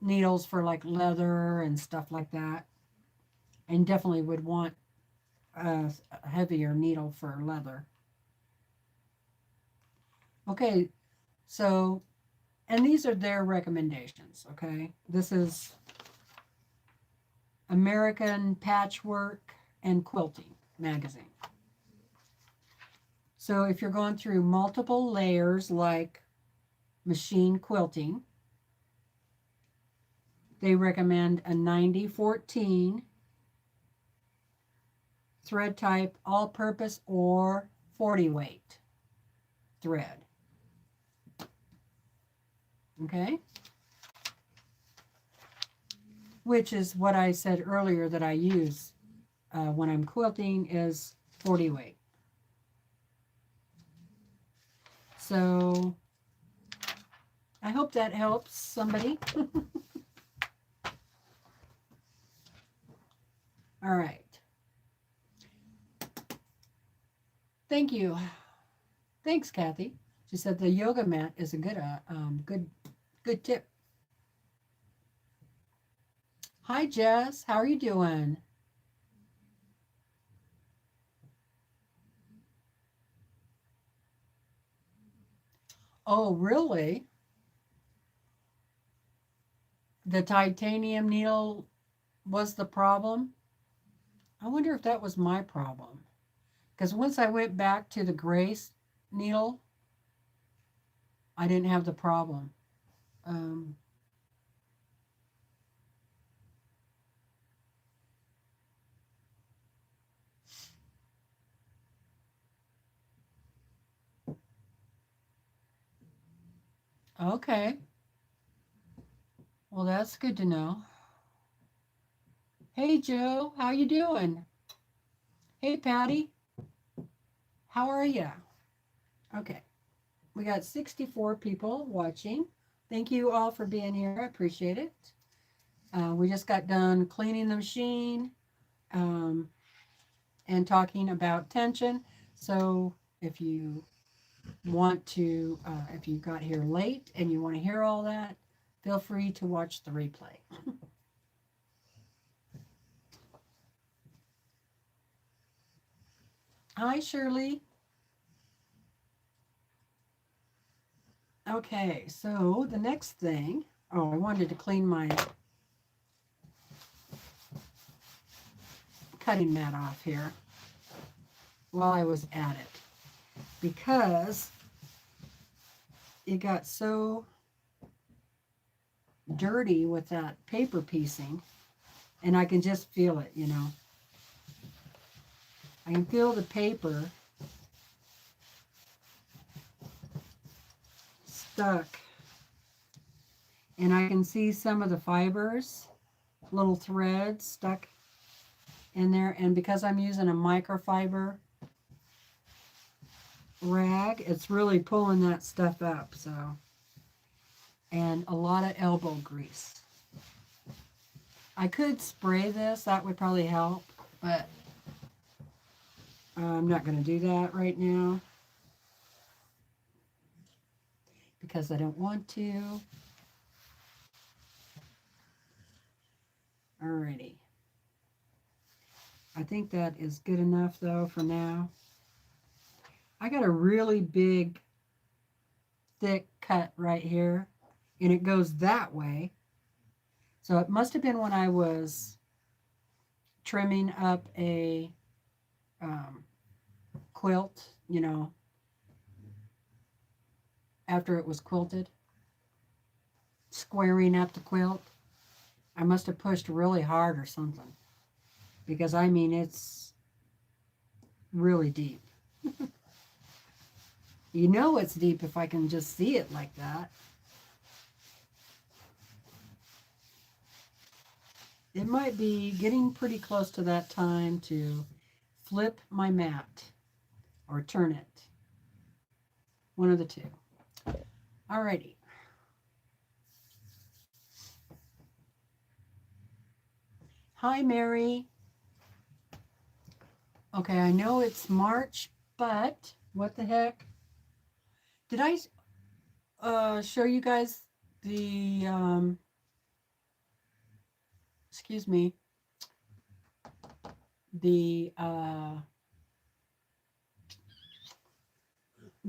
needles for like leather and stuff like that. And definitely would want a heavier needle for leather. Okay, so, and these are their recommendations, okay? This is American Patchwork and Quilting magazine. So if you're going through multiple layers like machine quilting, They recommend a 90-14 thread type, all-purpose, or 40 weight thread. Okay? Which is what I said earlier that I use when I'm quilting is 40 weight. So I hope that helps somebody. All right. Thank you. Thanks, Kathy. She said the yoga mat is a good tip. Hi, Jess. How are you doing? Oh, really? The titanium needle was the problem? I wonder if that was my problem. Because once I went back to the gray needle, I didn't have the problem. Um, okay. Well, that's good to know. Hey, Joe. How you doing? Hey, Patty. How are you? Okay. We got 64 people watching. Thank you all for being here. I appreciate it. We just got done cleaning the machine um, and talking about tension. So if you want to, if you got here late and you want to hear all that, feel free to watch the replay. Hi, Shirley. Okay, so the next thing, oh, I wanted to clean my cutting mat off here while I was at it because it got so dirty with that paper piecing, and I can just feel it, you know. I can feel the paper stuck, and I can see some of the fibers, little threads stuck in there, and because I'm using a microfiber rag, it's really pulling that stuff up, so, and a lot of elbow grease. I could spray this, that would probably help, but I'm not going to do that right now because I don't want to. Alrighty. I think that is good enough though for now. I got a really big, thick cut right here, and it goes that way. So it must have been when I was trimming up a quilt, you know, after it was quilted, squaring up the quilt. I must have pushed really hard or something because I mean, it's really deep. You know it's deep if I can just see it like that. It might be getting pretty close to that time to flip my mat or turn it. One of the two. Alrighty. Hi, Mary. Okay, I know it's March, but what the heck? Did I show you guys the, excuse me, the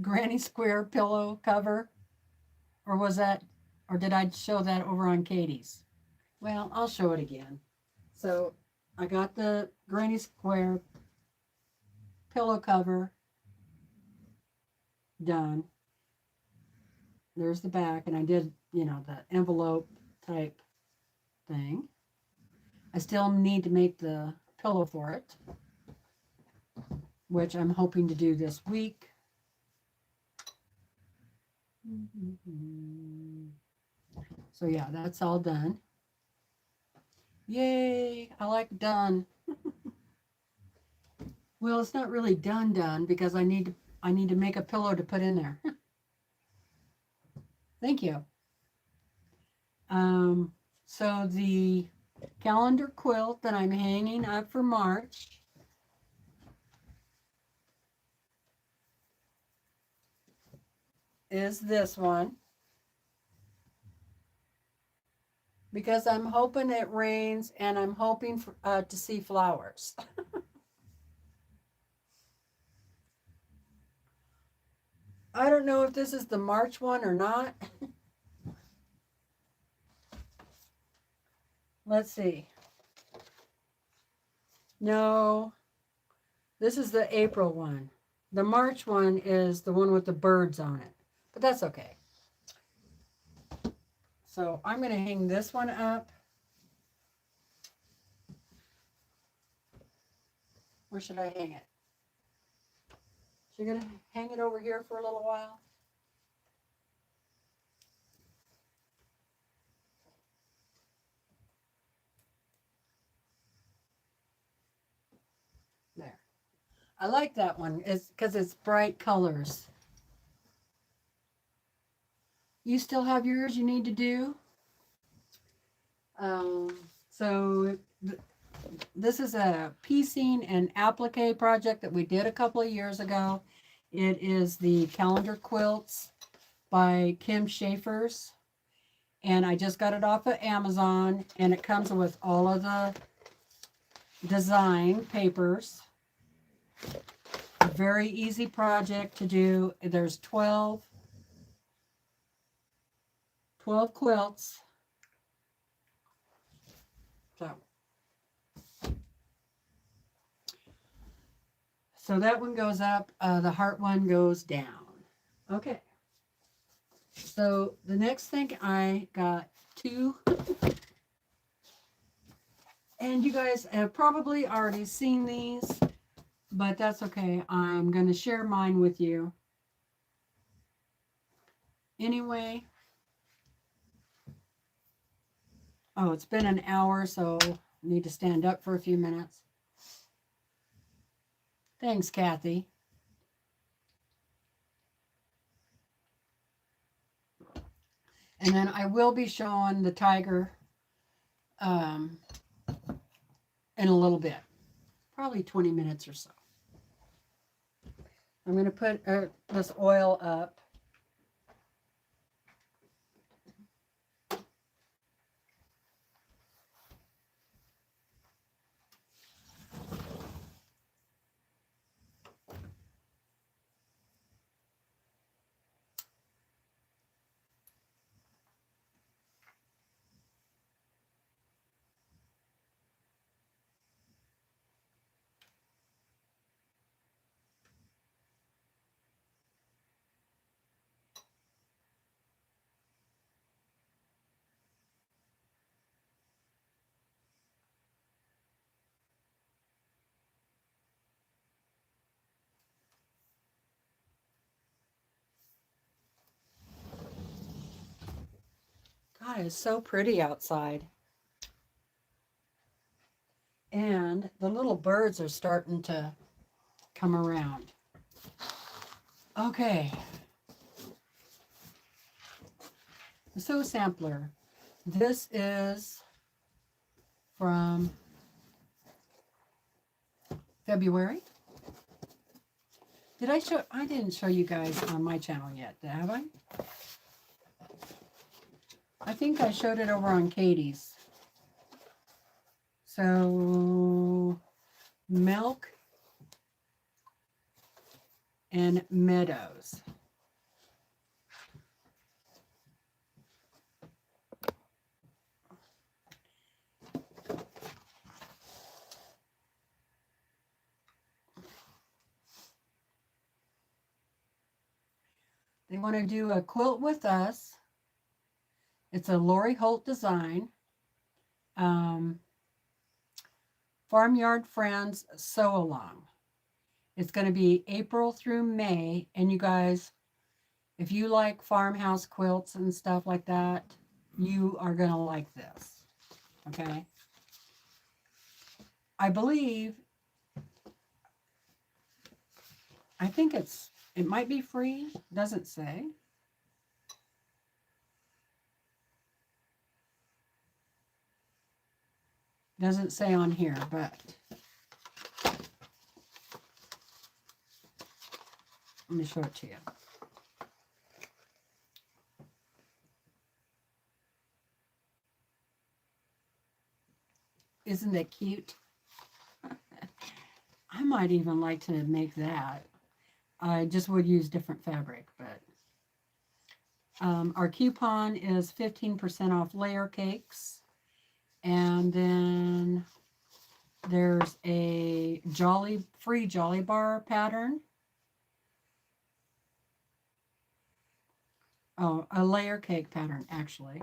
granny square pillow cover? Or was that, or did I show that over on Katie's? Well, I'll show it again. So I got the granny square pillow cover done. There's the back, and I did, you know, the envelope type thing. I still need to make the pillow for it, which I'm hoping to do this week. So yeah, that's all done. Yay, I like done. Well, it's not really done because I need to make a pillow to put in there. Thank you. So the calendar quilt that I'm hanging up for March is this one, because I'm hoping it rains and I'm hoping for, to see flowers. I don't know if this is the March one or not. Let's see. No, this is the April one. The March one is the one with the birds on it, but that's okay. So I'm going to hang this one up. Where should I hang it? Should I hang it over here for a little while? There. I like that one. It's because it's bright colors. You still have yours you need to do? So this is a piecing and applique project that we did a couple of years ago. It is the Calendar Quilts by Kim Schaefer's. And I just got it off of Amazon, and it comes with all of the design papers. A very easy project to do. There's 12 quilts. So that one goes up, the heart one goes down. Okay. So the next thing, I got two, and you guys have probably already seen these, but that's okay. I'm going to share mine with you. Anyway. Oh, it's been an hour, so I need to stand up for a few minutes. Thanks, Kathy. And then I will be showing the tiger in a little bit, probably 20 minutes or so. I'm going to put this oil up. God, it's so pretty outside. And the little birds are starting to come around. Okay. The Sew Sampler. This is from February. Did I show? I didn't show you guys on my channel yet, have I? I think I showed it over on Katie's. So, Milk and Meadows. They want to do a quilt with us. It's a Lori Holt design. Farmyard Friends Sew Along. It's going to be April through May. And you guys, if you like farmhouse quilts and stuff like that, you are going to like this. Okay. I believe, I think it might be free. Doesn't say. Doesn't say on here, but let me show it to you. Isn't that cute? I might even like to make that. I just would use different fabric, but our coupon is 15% off layer cakes. And then there's a free Jolly Bar pattern. Oh, a layer cake pattern, actually.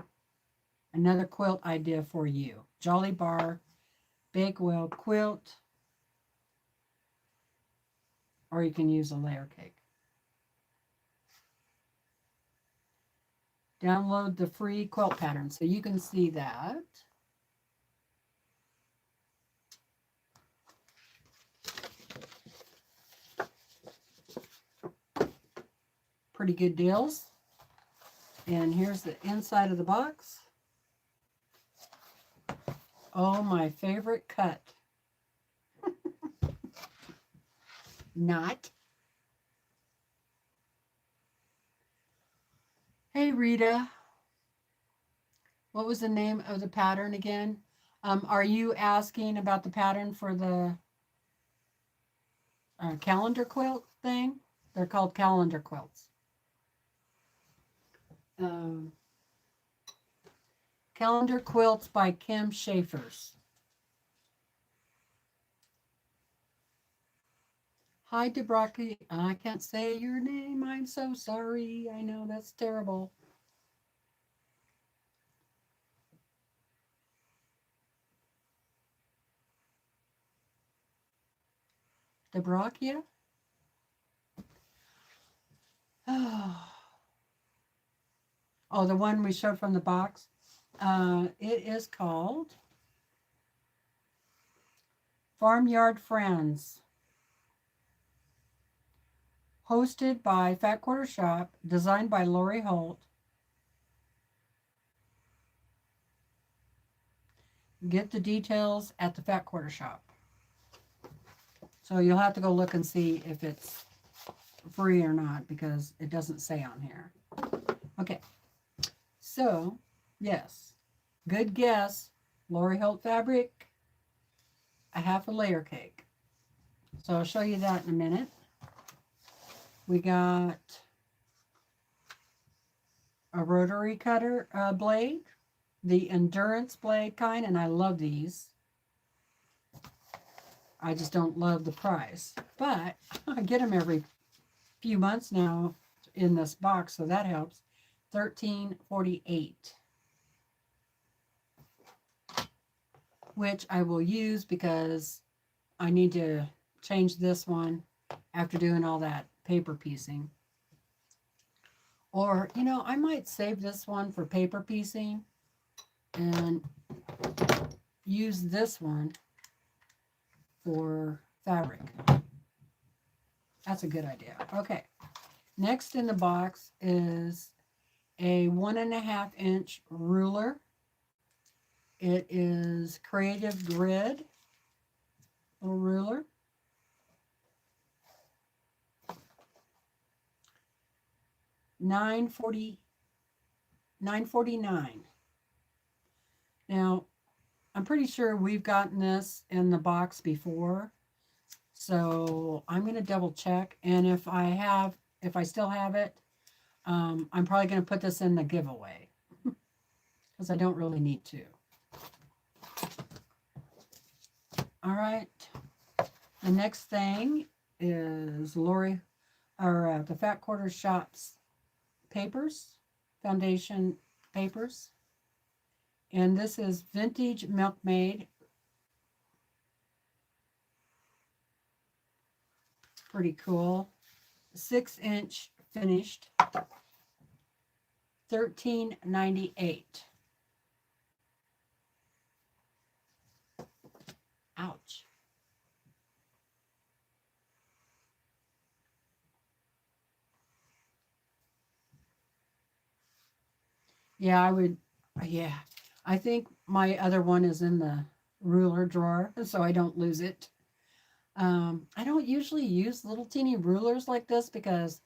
Another quilt idea for you. Jolly Bar, Bakewell quilt, or you can use a layer cake. Download the free quilt pattern so you can see that. Pretty good deals. And here's the inside of the box. Oh, my favorite cut. Not. Hey, Rita. What was the name of the pattern again? Are you asking about the pattern for the calendar quilt thing? They're called calendar quilts. Calendar Quilts by Kim Schaefers. Hi, Debraki. I can't say your name. I'm so sorry. I know that's terrible. Debrakia? Oh, the one we showed from the box. It is called Farmyard Friends. Hosted by Fat Quarter Shop, designed by Lori Holt. Get the details at the Fat Quarter Shop. So you'll have to go look and see if it's free or not, because it doesn't say on here. Okay. So, yes. Good guess. Lori Holt fabric. A half a layer cake. So I'll show you that in a minute. We got a rotary cutter blade, the endurance blade kind, and I love these. I just don't love the price, but I get them every few months now in this box, so that helps. $13.48, which I will use because I need to change this one after doing all that paper piecing. Or, you know, I might save this one for paper piecing and use this one for fabric. That's a good idea. Okay. Next in the box is a 1.5 inch ruler. It is Creative Grid, little ruler. $9.49. Now, I'm pretty sure we've gotten this in the box before, so I'm going to double check. And if I still have it, I'm probably going to put this in the giveaway because I don't really need to. All right. The next thing is the Fat Quarter Shop's papers, foundation papers. And this is Vintage Milkmaid. Pretty cool. 6-inch finished. $13.98. Ouch. Yeah, I would. Yeah, I think my other one is in the ruler drawer, so I don't lose it. I don't usually use little teeny rulers like this because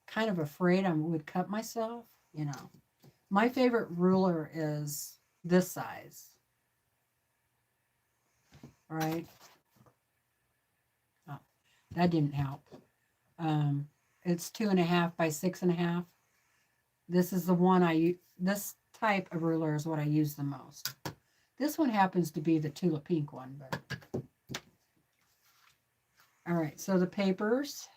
kind of afraid I would cut myself, you know. My favorite ruler is this size, right? Oh, that didn't help. It's 2.5 by 6.5. This is the one this type of ruler is what I use the most. This one happens to be the Tula Pink one, but all right, so the papers,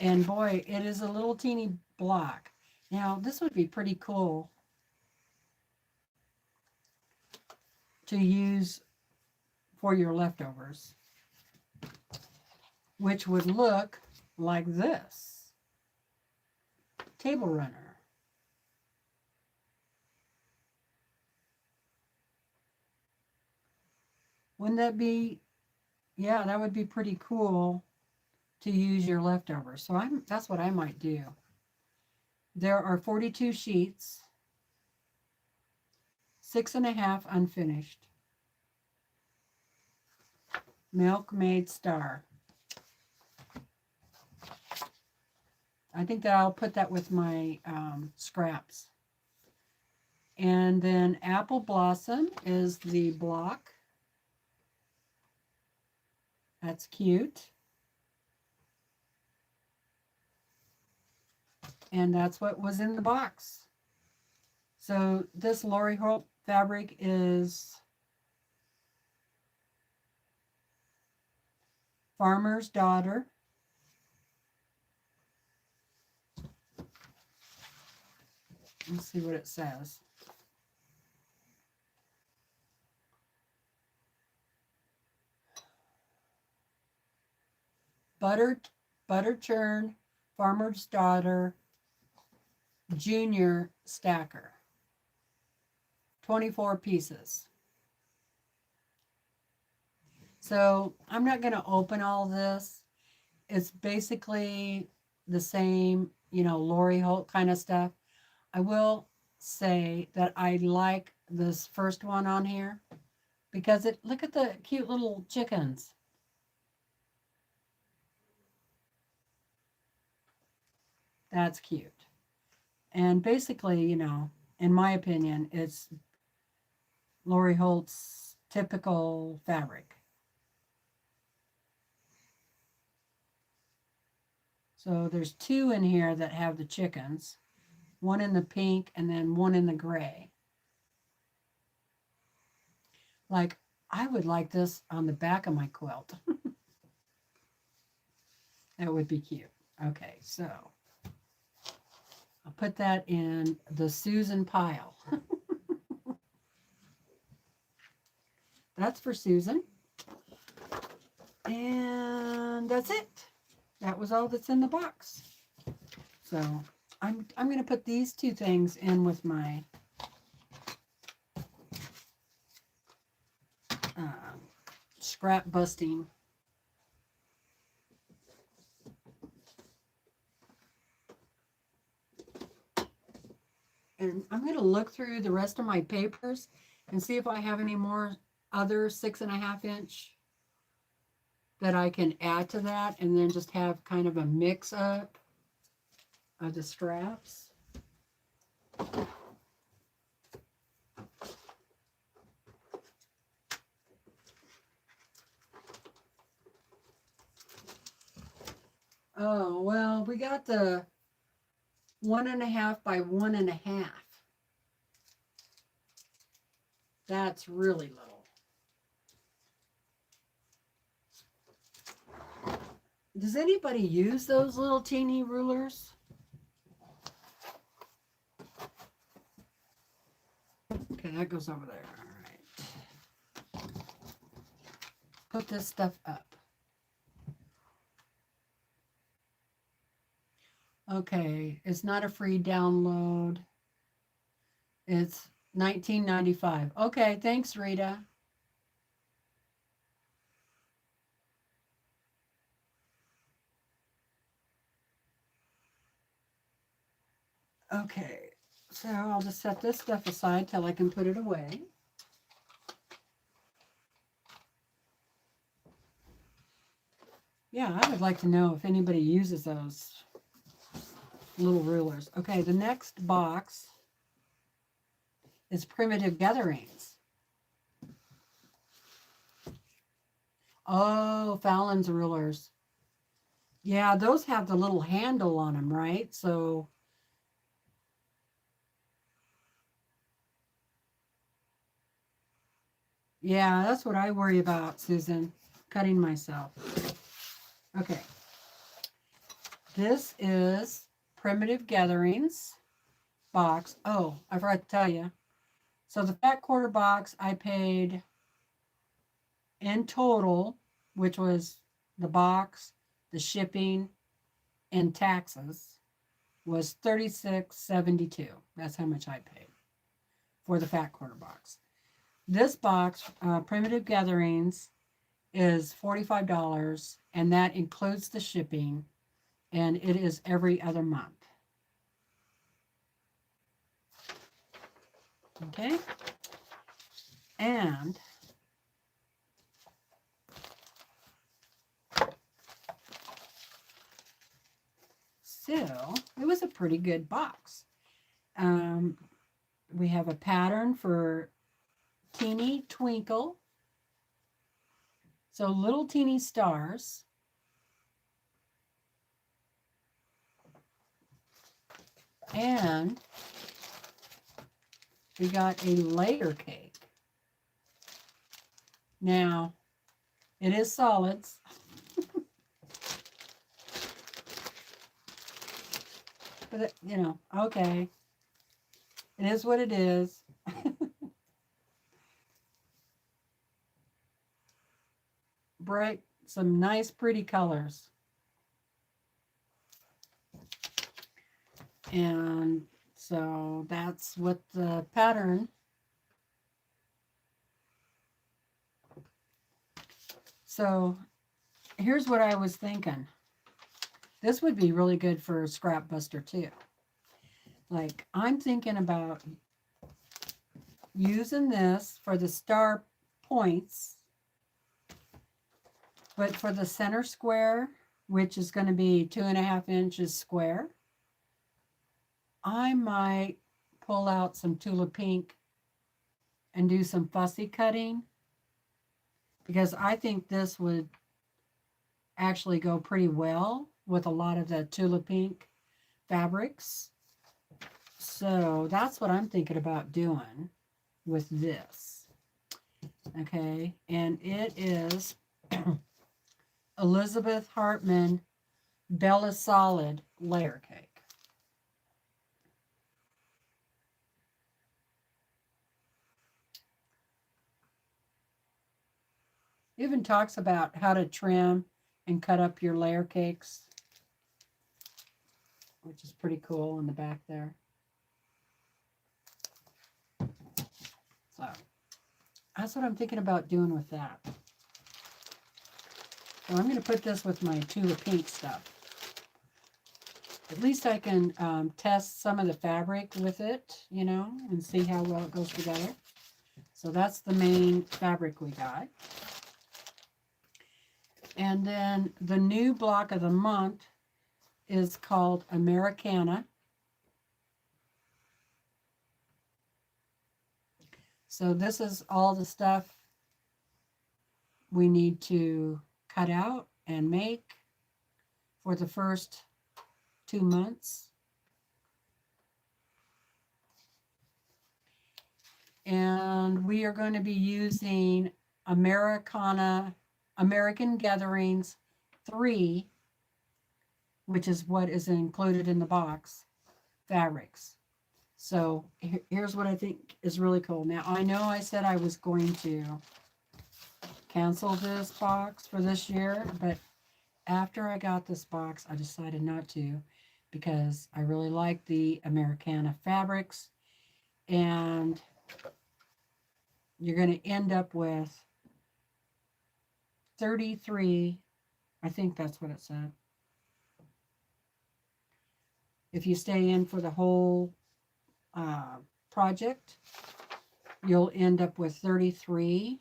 and boy, it is a little teeny block. Now, this would be pretty cool to use for your leftovers, which would look like this. Table runner. Wouldn't that be, yeah, that would be pretty cool to use your leftovers. So that's what I might do. There are 42 sheets, 6.5 unfinished. Milkmaid Star. I think that I'll put that with my scraps. And then Apple Blossom is the block. That's cute. And that's what was in the box. So this Lori Holt fabric is Farmer's Daughter. Let's see what it says. Butter churn, Farmer's Daughter, Junior Stacker. 24 pieces. So I'm not going to open all this. It's basically the same, you know, Lori Holt kind of stuff. I will say that I like this first one on here because look at the cute little chickens. That's cute. And basically, you know, in my opinion, it's Lori Holt's typical fabric. So there's 2 in here that have the chickens, one in the pink and then one in the gray. Like, I would like this on the back of my quilt. That would be cute. Okay, so I'll put that in the Susan pile. That's for Susan. And that's it. That was all that's in the box. So I'm going to put these 2 things in with my scrap busting. And I'm going to look through the rest of my papers and see if I have any more other 6.5 inch that I can add to that, and then just have kind of a mix up of the straps. Oh, well, we got the 1.5 by 1.5. That's really little. Does anybody use those little teeny rulers? that goes over there. All right. Put this stuff up. Okay, it's not a free download. It's $19.95. Okay, thanks, Rita. Okay, so I'll just set this stuff aside till I can put it away. Yeah, I would like to know if anybody uses those little rulers. Okay, the next box is Primitive Gatherings. Oh, Fallon's rulers. Yeah, those have the little handle on them, right? So yeah, that's what I worry about, Susan, cutting myself. Okay. This is Primitive Gatherings box. Oh, I forgot to tell you. So the fat quarter box I paid in total, which was the box, the shipping, and taxes, was $36.72. That's how much I paid for the fat quarter box. This box, Primitive Gatherings, is $45, and that includes the shipping, and it is every other month. Okay, and so it was a pretty good box. We have a pattern for Teeny Twinkle. So little teeny stars. And we got a layer cake. Now, it is solids. But, you know, okay. It is what it is. Bright, some nice, pretty colors. And so that's what the pattern. So here's what I was thinking. This would be really good for a scrap buster too. Like, I'm thinking about using this for the star points, but for the center square, which is going to be 2.5 inches square, I might pull out some Tula Pink and do some fussy cutting, because I think this would actually go pretty well with a lot of the Tula Pink fabrics. So that's what I'm thinking about doing with this. Okay, and it is Elizabeth Hartman Bella Solid layer cake. It even talks about how to trim and cut up your layer cakes, which is pretty cool in the back there. So that's what I'm thinking about doing with that. So I'm going to put this with my Tula Pink stuff. At least I can test some of the fabric with it, you know, and see how well it goes together. So that's the main fabric we got. And then the new block of the month is called Americana. So this is all the stuff we need to cut out and make for the first 2 months. And we are going to be using American Gatherings 3, which is what is included in the box, fabrics. So here's what I think is really cool. Now, I know I said I was going to cancel this box for this year, but after I got this box, I decided not to because I really like the Americana fabrics, and you're going to end up with 33, I think that's what it said. If you stay in for the whole project, you'll end up with 33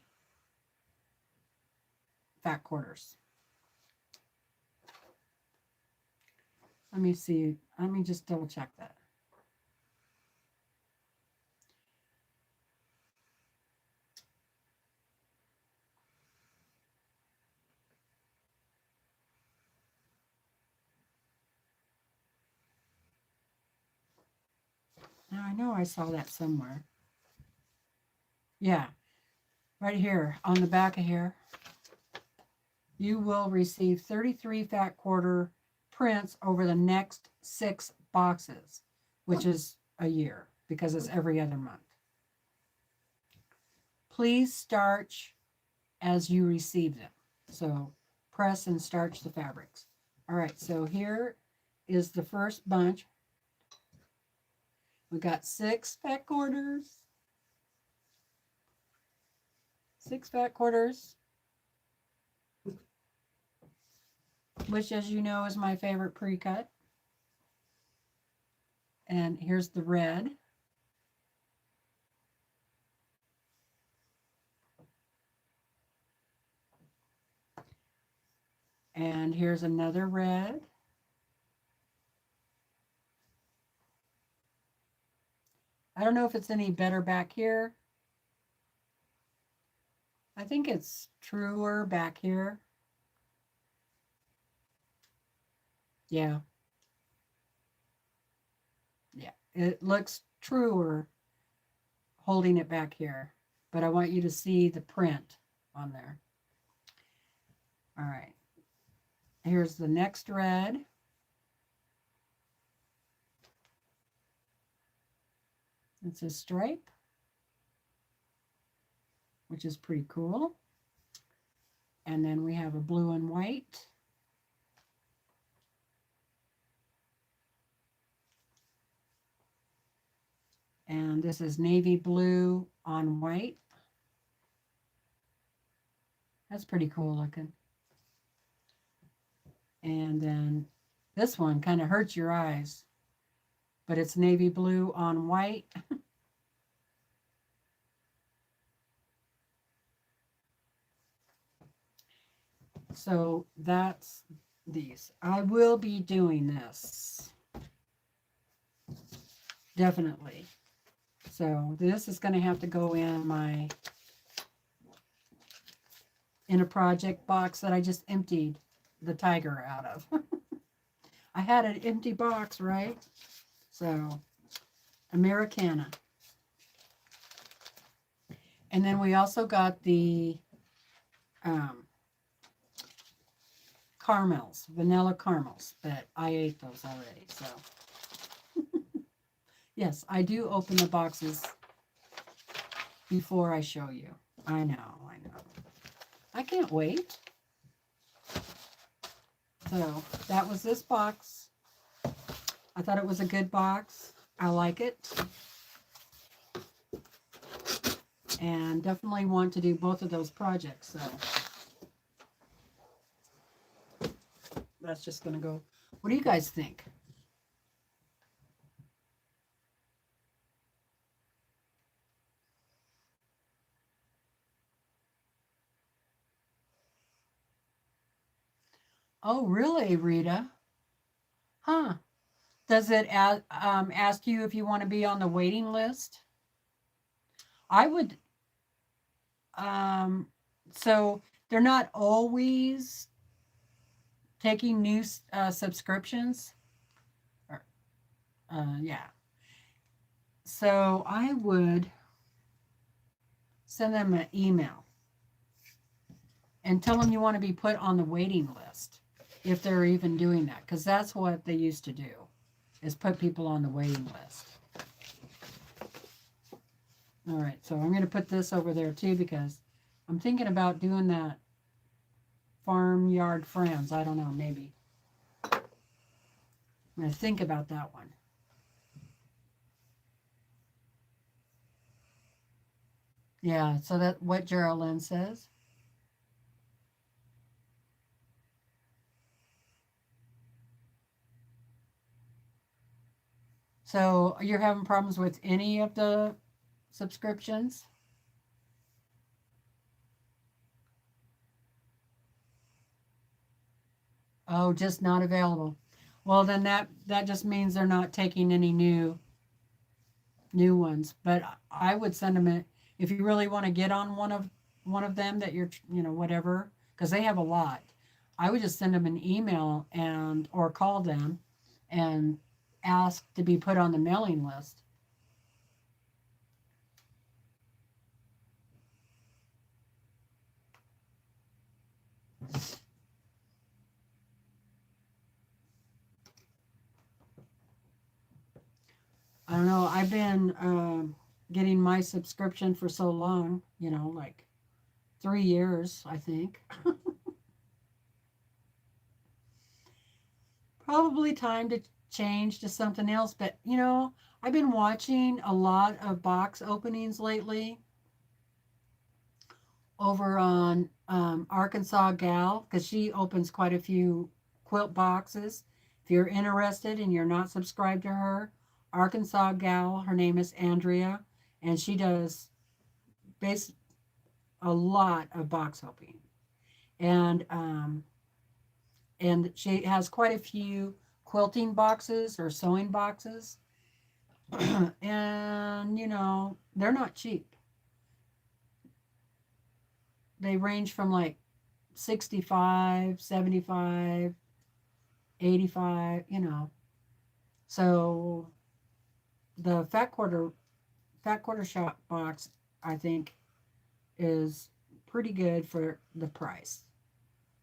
fat quarters. Let me see. Let me just double check that. Now, I know I saw that somewhere. Yeah, right here on the back of here. You will receive 33 fat quarter prints over the next 6 boxes, which is a year because it's every other month. Please starch as you receive them. So press and starch the fabrics. All right, so here is the first bunch. We got 6 fat quarters. 6 fat quarters, which, as you know, is my favorite pre-cut. And here's the red. And here's another red. I don't know if it's any better back here. I think it's truer back here. Yeah. Yeah, it looks truer holding it back here, but I want you to see the print on there. All right. Here's the next red. It's a stripe, which is pretty cool. And then we have a blue and white. And this is navy blue on white. That's pretty cool looking. And then this one kind of hurts your eyes, but it's navy blue on white. So that's these. I will be doing this. Definitely. So this is going to have to go in a project box that I just emptied the tiger out of. I had an empty box, right? So Americana. And then we also got the caramels, vanilla caramels, but I ate those already. So yes, I do open the boxes before I show you. I know. I can't wait. So that was this box. I thought it was a good box. I like it. And definitely want to do both of those projects. So that's just going to go. What do you guys think? Oh, really, Rita? Huh. Does it ask you if you want to be on the waiting list? I would. So they're not always taking new subscriptions. Yeah. So I would send them an email and tell them you want to be put on the waiting list if they're even doing that, because that's what they used to do, is put people on the waiting list. All right, so I'm going to put this over there too because I'm thinking about doing that Farmyard Friends. I don't know, maybe. I'm going to think about that one. Yeah, so that's what Geraldine says. So you're having problems with any of the subscriptions? Oh, just not available. Well, then that just means they're not taking any new ones. But I would send them a, if you really want to get on one of them that you're, whatever, because they have a lot. I would just send them an email and or call them and ask to be put on the mailing list. I don't know. I've been getting my subscription for so long, like 3 years, I think. Probably time to change to something else. But, I've been watching a lot of box openings lately over on Arkansas Gal because she opens quite a few quilt boxes. If you're interested and you're not subscribed to her, Arkansas Gal, her name is Andrea, and she does base a lot of box opening. And and she has quite a few quilting boxes or sewing boxes. And they're not cheap. They range from like 65, 75, 85, So the fat quarter shop box, I think, is pretty good for the price.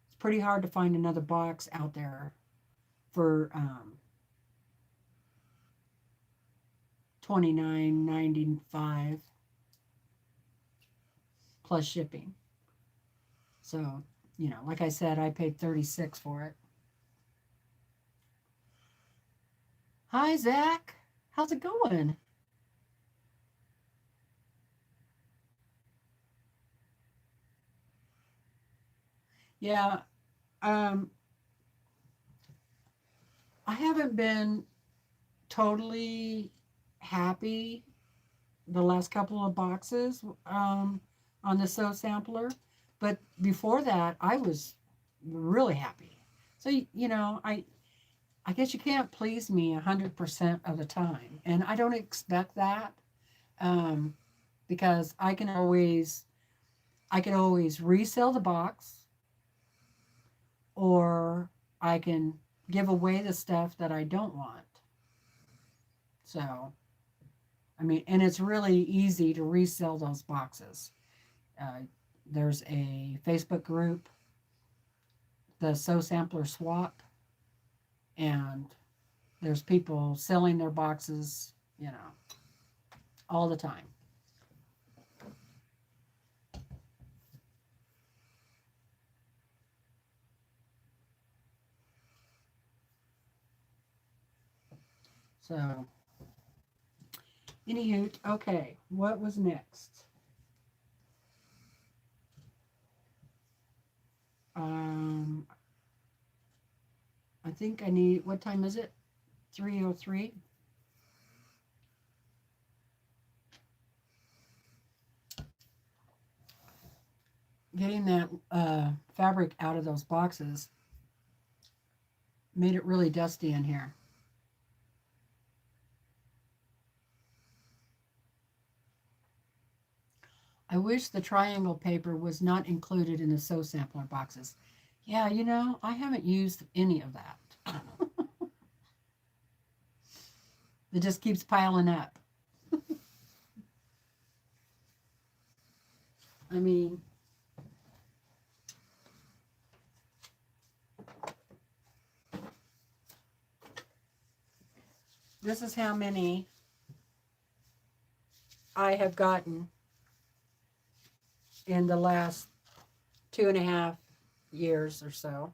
It's pretty hard to find another box out there for 29.95 plus shipping. So, like I said, I paid 36 for it. Hi, Zach. How's it going? Yeah, um, I haven't been totally happy the last couple of boxes on the Sew Sampler, but before that, I was really happy. So, I guess you can't please me 100% of the time, and I don't expect that um, because I can always resell the box, or I can give away the stuff that I don't want. So, I mean, and it's really easy to resell those boxes. Uh, there's a Facebook group, the Sew Sampler Swap, and there's people selling their boxes, all the time. So, anywho, okay, what was next? Um, I think I need, what time is it? 3:03. Getting that fabric out of those boxes made it really dusty in here. I wish the triangle paper was not included in the Sew Sampler boxes. Yeah, I haven't used any of that. It just keeps piling up. I mean, this is how many I have gotten in the last 2.5 years or so.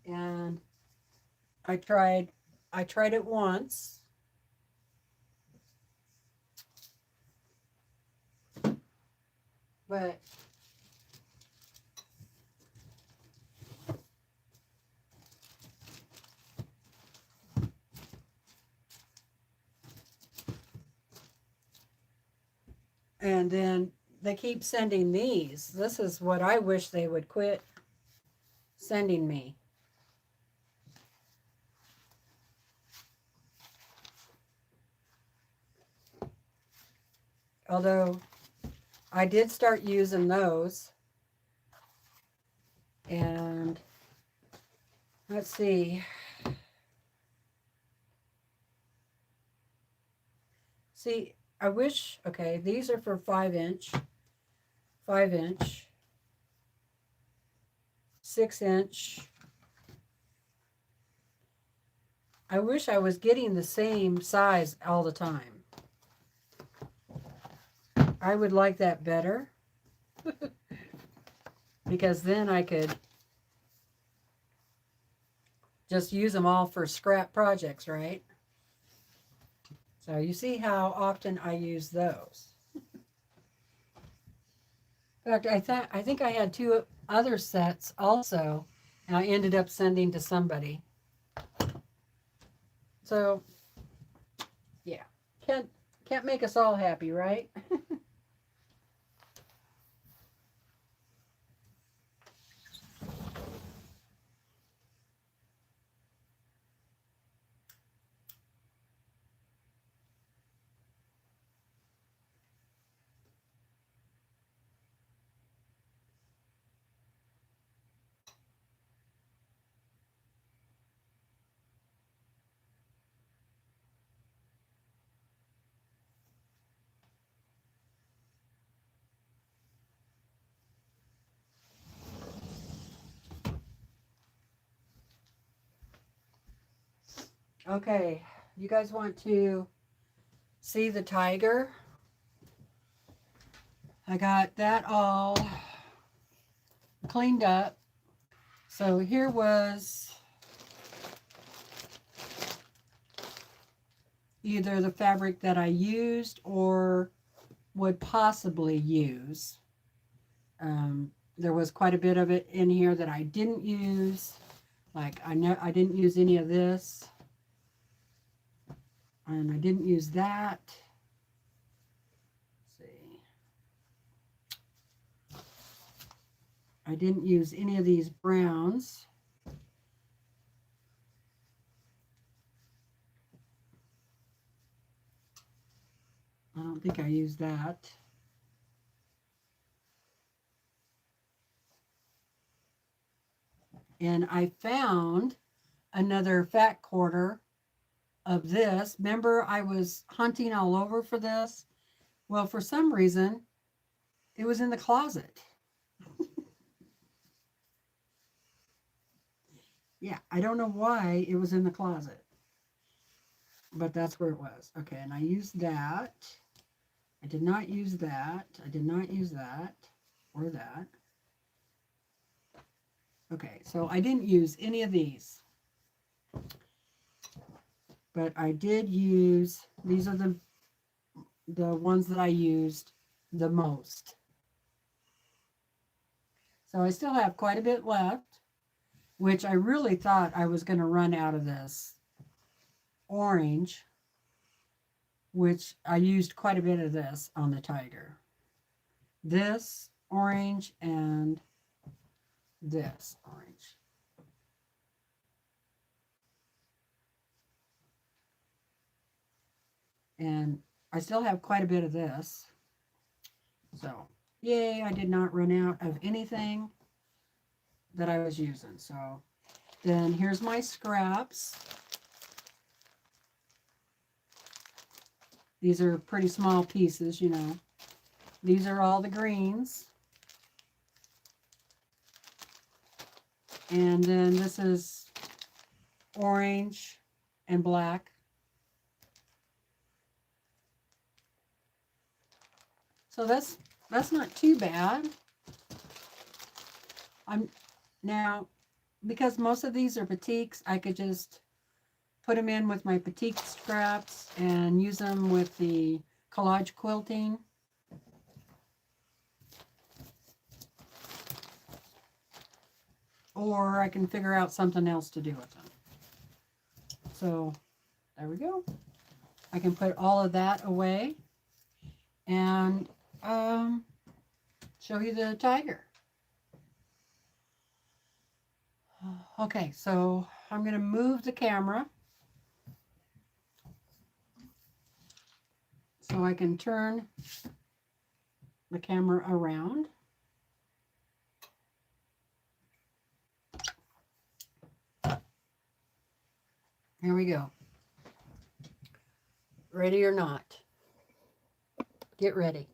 And I tried it once. But and then they keep sending these. This is what I wish they would quit sending me. Although I did start using those. And let's see. See, I wish, okay, these are for 5-inch, 5-inch, 6-inch. I wish I was getting the same size all the time. I would like that better. Because then I could just use them all for scrap projects, right? So you see how often I use those. In fact, I think I had 2 other sets also, and I ended up sending to somebody. So, yeah, can't make us all happy, right? Okay, you guys want to see the tiger? I got that all cleaned up. So here was either the fabric that I used or would possibly use. There was quite a bit of it in here that I didn't use. Like I didn't use any of this. And I didn't use that. Let's see. I didn't use any of these browns. I don't think I used that. And I found another fat quarter of this. Remember, I was hunting all over for this? Well, for some reason, it was in the closet. Yeah, I don't know why it was in the closet. But that's where it was. Okay, and I used that. I did not use that. I did not use that or that. Okay, so I didn't use any of these. But I did use, these are the ones that I used the most. So I still have quite a bit left, which I really thought I was going to run out of this orange, which I used quite a bit of this on the tiger. This orange and this orange. And I still have quite a bit of this. So, yay, I did not run out of anything that I was using. So, then here's my scraps. These are pretty small pieces, you know. These are all the greens. And then this is orange and black. So that's not too bad. Now, because most of these are batiks, I could just put them in with my batik scraps and use them with the collage quilting. Or I can figure out something else to do with them. So there we go. I can put all of that away and show you the tiger. Okay, so I'm going to move the camera so I can turn the camera around. Here we go. Ready or not? Get ready.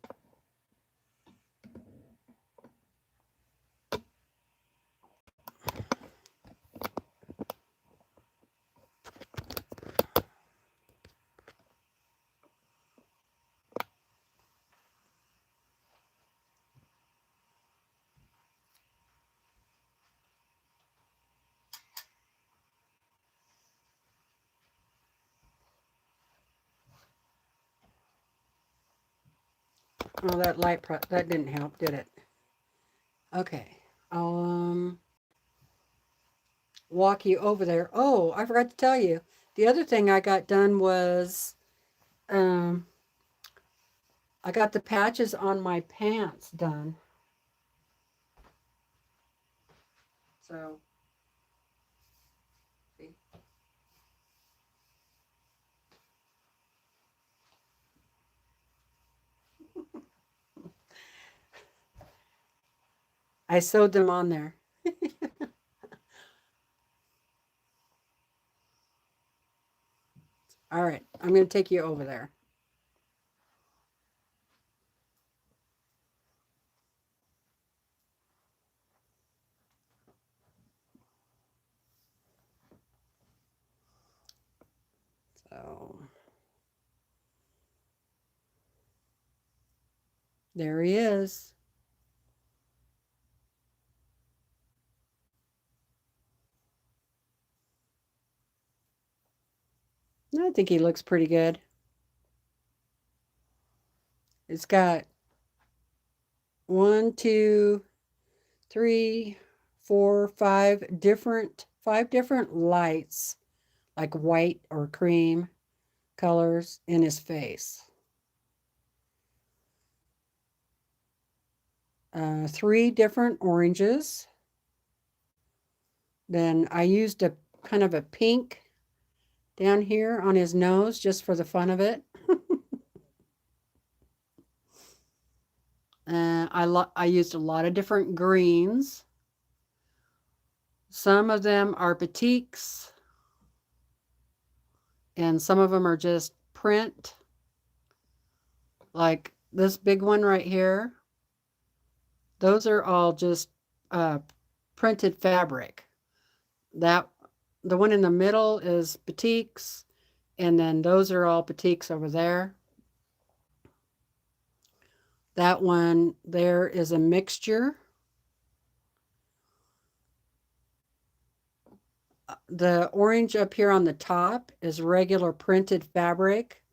Oh, that that didn't help, did it? Okay, I'll walk you over there. Oh, I forgot to tell you. The other thing I got done was I got the patches on my pants done. So, see. I sewed them on there. All right, I'm going to take you over there. So, there he is. I think he looks pretty good. It's got 1, 2, 3, 4, 5 different lights, like white or cream colors in his face. 3 different oranges. Then I used a kind of a pink down here on his nose just for the fun of it. I used a lot of different greens. Some of them are batiks, and some of them are just print, like this big one right here. Those are all just printed fabric. The one in the middle is batiks, and then those are all batiks over there. That one there is a mixture. The orange up here on the top is regular printed fabric.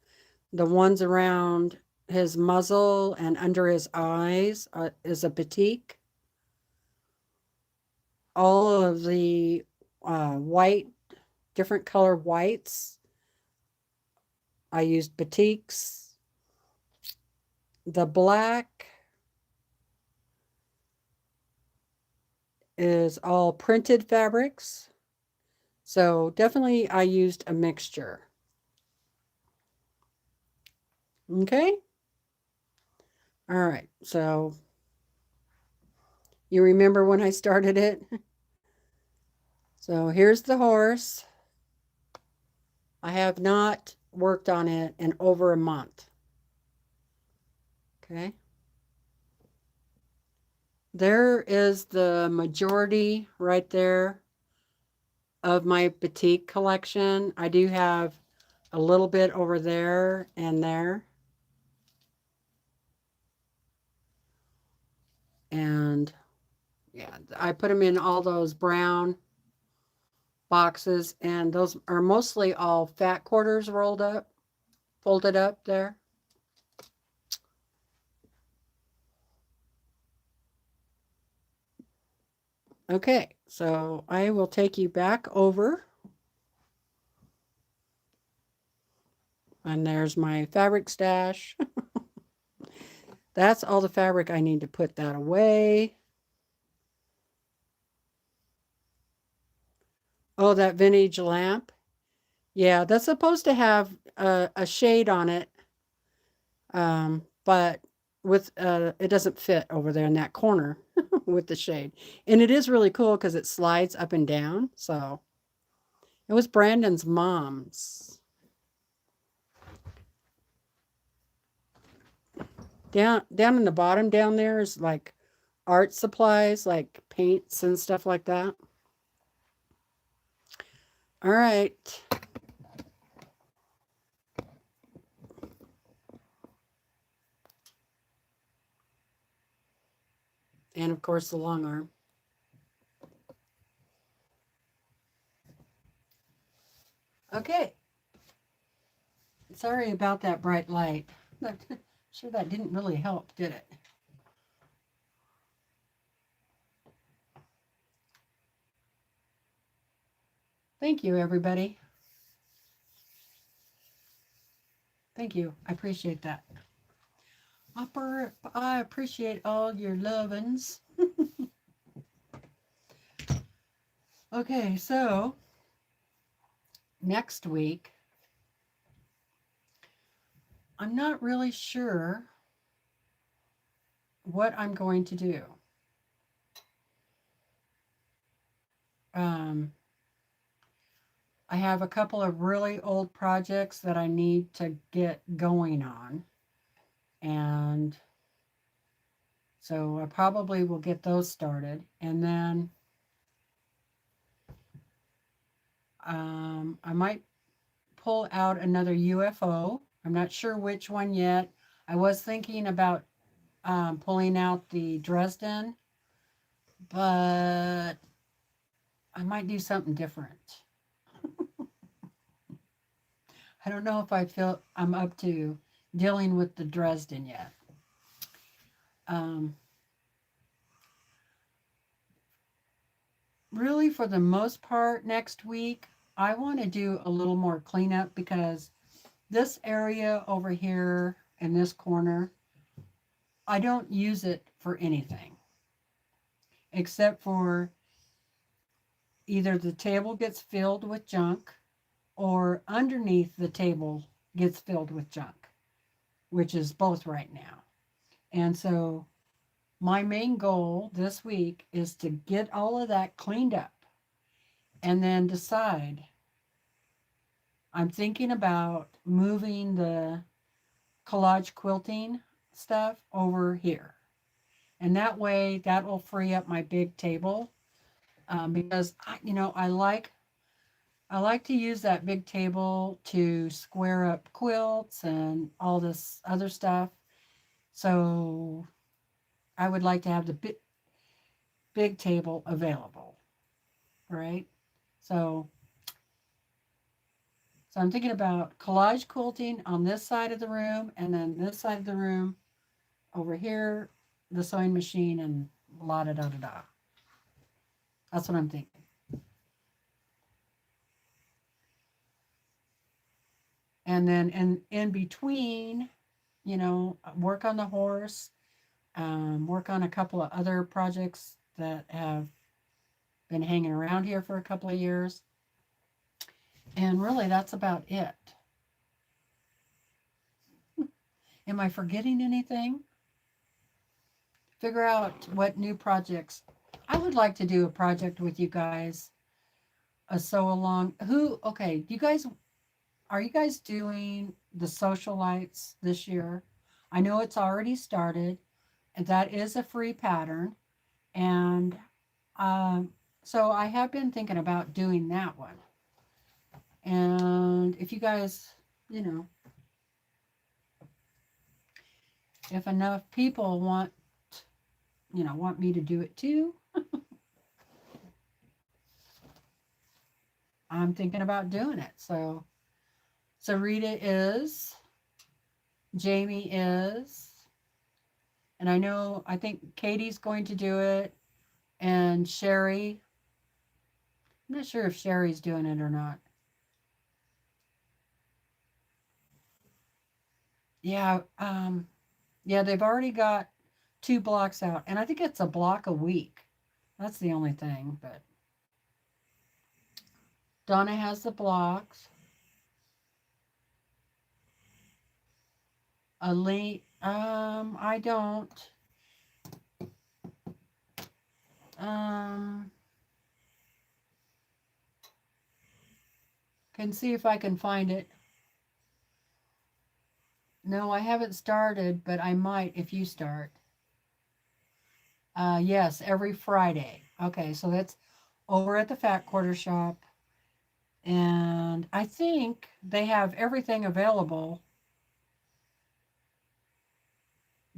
The ones around his muzzle and under his eyes is a batik. All of the white, different color whites, I used batiks. The black is all printed fabrics. So definitely I used a mixture. Okay. All right. So you remember when I started it? So here's the horse. I have not worked on it in over a month. Okay. There is the majority right there of my batik collection. I do have a little bit over there and there. And yeah, I put them in all those brown boxes, and those are mostly all fat quarters rolled up, folded up there. Okay, so I will take you back over. And there's my fabric stash. That's all the fabric I need to put that away. Oh, that vintage lamp. Yeah, that's supposed to have a shade on it, but with it doesn't fit over there in that corner with the shade. And it is really cool because it slides up and down. So it was Brandon's mom's. Down in the bottom down there is like art supplies, like paints and stuff like that. All right. And of course the long arm. Okay. Sorry about that bright light. Sure that didn't really help, did it? Thank you, everybody. Thank you. I appreciate that. I appreciate all your lovin's. Okay, so next week, I'm not really sure what I'm going to do. I have a couple of really old projects that I need to get going on. And so I probably will get those started. And then I might pull out another UFO. I'm not sure which one yet. I was thinking about pulling out the Dresden, but I might do something different. I don't know if I feel I'm up to dealing with the Dresden yet. Um, really, for the most part, next week, I want to do a little more cleanup because this area over here in this corner, I don't use it for anything except for either the table gets filled with junk or underneath the table gets filled with junk, which is both right now. And so my main goal this week is to get all of that cleaned up and then decide. I'm thinking about moving the collage quilting stuff over here. And that way that will free up my big table because I like to use that big table to square up quilts and all this other stuff. So I would like to have the big table available, right? So so I'm thinking about collage quilting on this side of the room, and then this side of the room over here, the sewing machine, and la da da da da. That's what I'm thinking. And then in between, work on the horse, work on a couple of other projects that have been hanging around here for a couple of years. And really, that's about it. Am I forgetting anything? Figure out what new projects. I would like to do a project with you guys, a sew along. Okay, are you guys doing the socialites this year? I know it's already started, and that is a free pattern. And so I have been thinking about doing that one. And if you guys, you know, if enough people want, want me to do it too, I'm thinking about doing it. So Rita is, Jamie is, and I think Katie's going to do it, and Sherry. I'm not sure if Sherry's doing it or not. Yeah, yeah, they've already got 2 blocks out, and I think it's a block a week. That's the only thing, but Donna has the blocks. I don't. Can see if I can find it. No, I haven't started, but I might if you start. Yes, every Friday. Okay, so that's over at the Fat Quarter Shop. And I think they have everything available.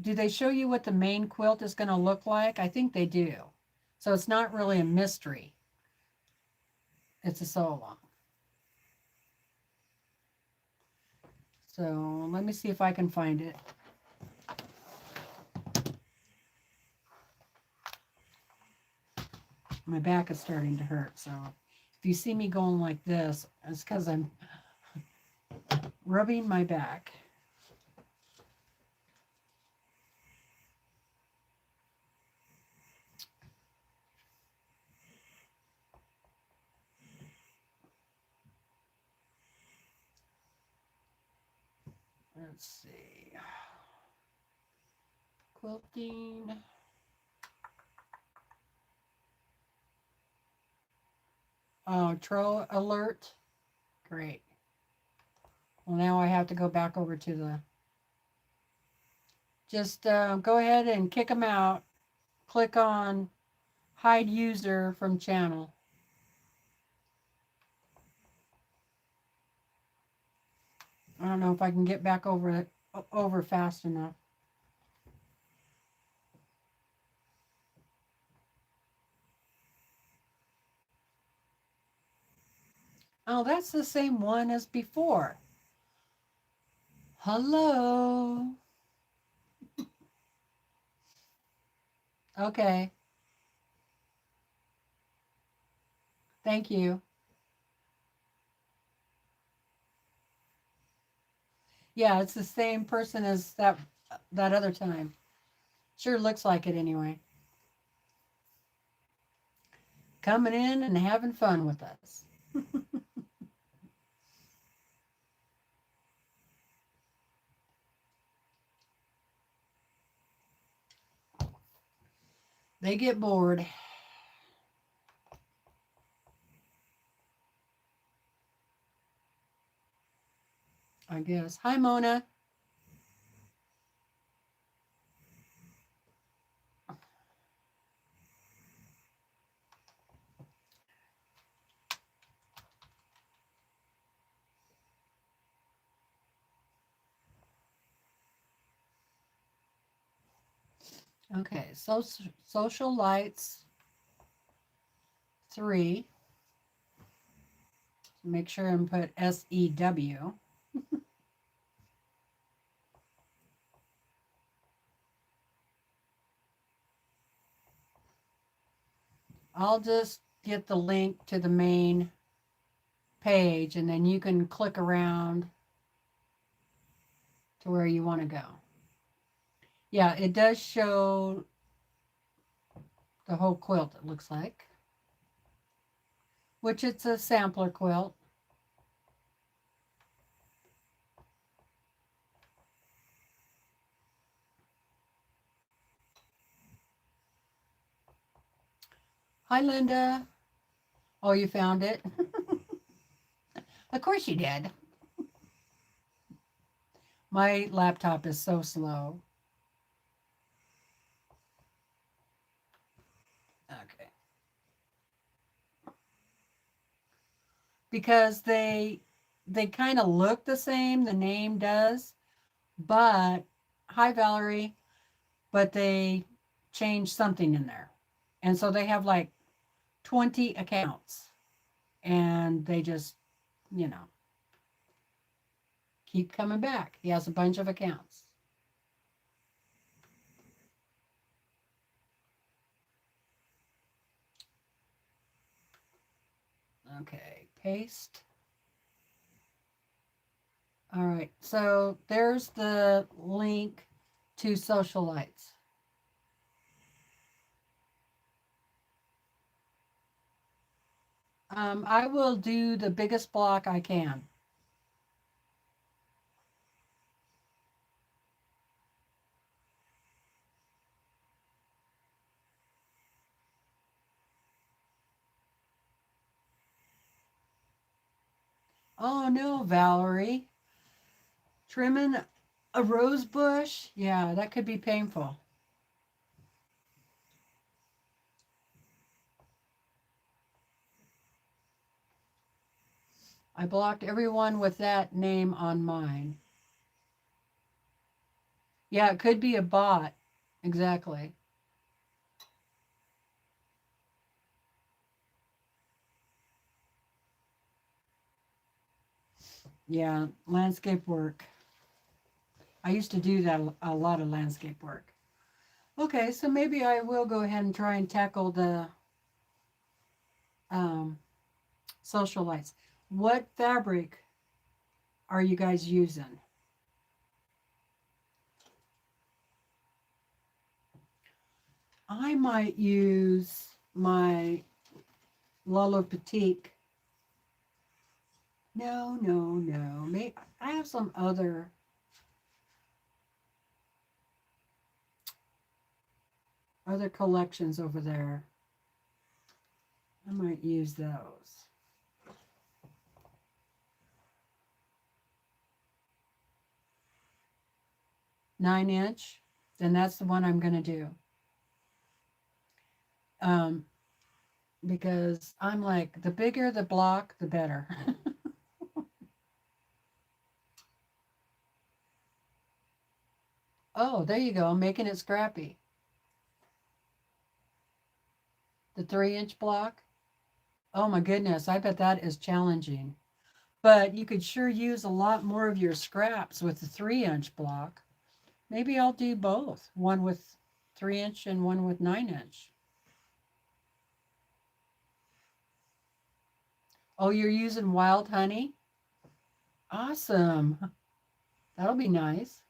Do they show you what the main quilt is going to look like? I think they do. So it's not really a mystery. It's a sew along. So let me see if I can find it. My back is starting to hurt. So if you see me going like this, it's because I'm rubbing my back. Let's see. Quilting. Oh, Tro alert. Great. Well, now I have to go back over to the... Just go ahead and kick them out. Click on hide user from channel. I don't know if I can get back over fast enough. Oh, that's the same one as before. Hello. Okay. Thank you. Yeah, it's the same person as that other time. Sure looks like it anyway. Coming in and having fun with us. They get bored. I guess. Hi, Mona. Okay, so social lights 3. Make sure and put SEW. I'll just get the link to the main page, and then you can click around to where you want to go. Yeah, it does show the whole quilt, it looks like, which it's a sampler quilt. Hi, Linda. Oh, you found it? Of course you did. My laptop is so slow. because they kind of look the same, the name does, but hi Valerie, but they change something in there. And so they have like 20 accounts and they just, you know, keep coming back. He has a bunch of accounts. Okay, paste. All right, so there's the link to Socialites. I will do the biggest block I can. Oh no, Valerie. Trimming a rose bush? Yeah, that could be painful. I blocked everyone with that name on mine. Yeah, it could be a bot. Exactly. Yeah, landscape work. I used to do that a lot of landscape work. Okay, so maybe I will go ahead and try and tackle the um, socialites. What fabric are you guys using? I might use my Lolo Petite. No, no, no. Maybe I have some other collections over there. I might use those. 9 inch. Then that's the one I'm going to do. Um, because I'm like, the bigger the block, the better. Oh, there you go. I'm making it scrappy. The 3 inch block. Oh my goodness. I bet that is challenging. But you could sure use a lot more of your scraps with the 3 inch block. Maybe I'll do both. One with 3 inch and one with 9 inch. Oh, you're using wild honey? Awesome. That'll be nice.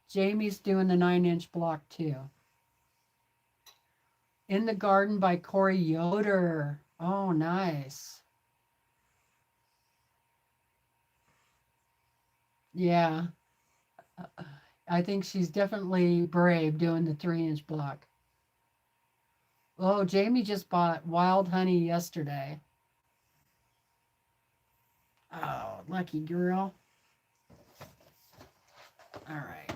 Jamie's doing the 9 inch block too. In the Garden by Corey Yoder. Oh, nice. Yeah. I think she's definitely brave doing the 3 inch block. Oh, Jamie just bought wild honey yesterday. Oh, lucky girl. All right.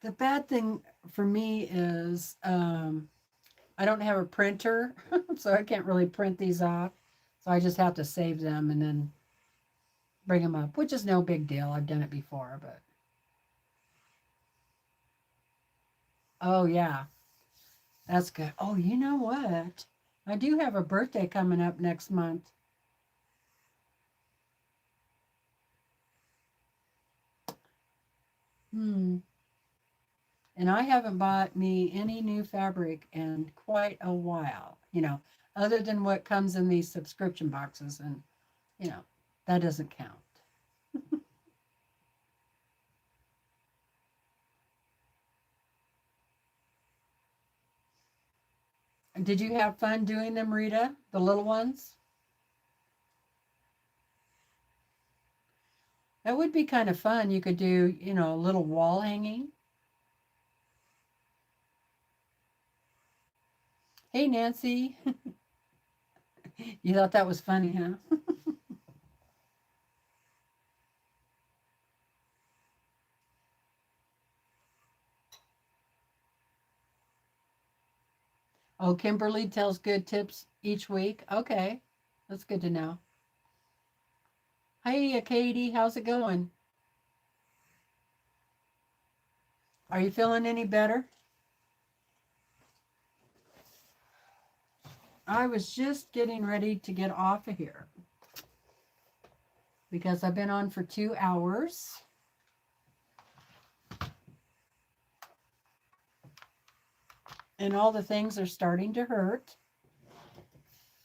The bad thing for me is I don't have a printer, so I can't really print these off. So I just have to save them and then bring them up, which is no big deal. I've done it before, but oh yeah, that's good. Oh, you know what? I do have a birthday coming up next month. Hmm. And I haven't bought me any new fabric in quite a while, other than what comes in these subscription boxes. And, you know, that doesn't count. Did you have fun doing them, Rita? The little ones? That would be kind of fun. You could do, a little wall hanging. Hey, Nancy. You thought that was funny, huh? Oh, Oh, Kimberly tells good tips each week. Okay, that's good to know. Hey, Katie, how's it going? Are you feeling any better? I was just getting ready to get off of here because I've been on for 2 hours. And all the things are starting to hurt.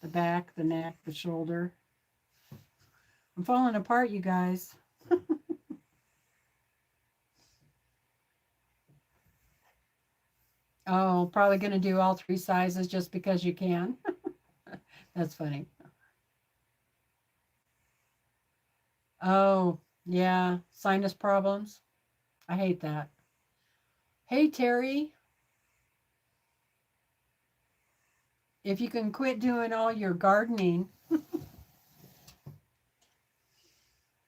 The back, the neck, the shoulder. I'm falling apart, you guys. Oh, probably going to do all 3 sizes just because you can. That's funny. Oh, yeah. Sinus problems. I hate that. Hey, Terry, if you can quit doing all your gardening,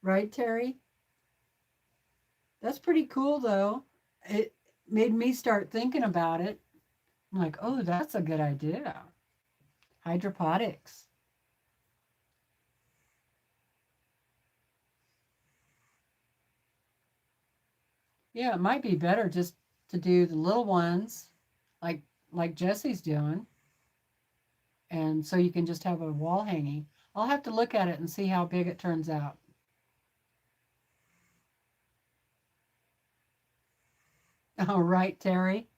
right, Terry? That's pretty cool, though. It made me start thinking about it. I'm like, oh, that's a good idea. Hydroponics. Yeah, it might be better just to do the little ones like Jesse's doing. And so you can just have a wall hanging. I'll have to look at it and see how big it turns out. All right, Terry.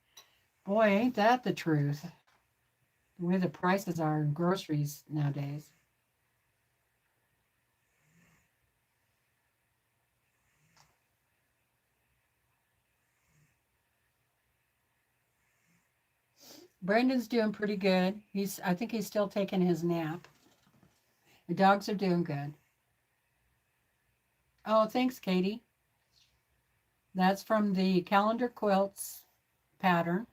Boy, ain't that the truth? The way the prices are in groceries nowadays. Brandon's doing pretty good. I think he's still taking his nap. The dogs are doing good. Oh, thanks, Katie. That's from the Calendar Quilts pattern.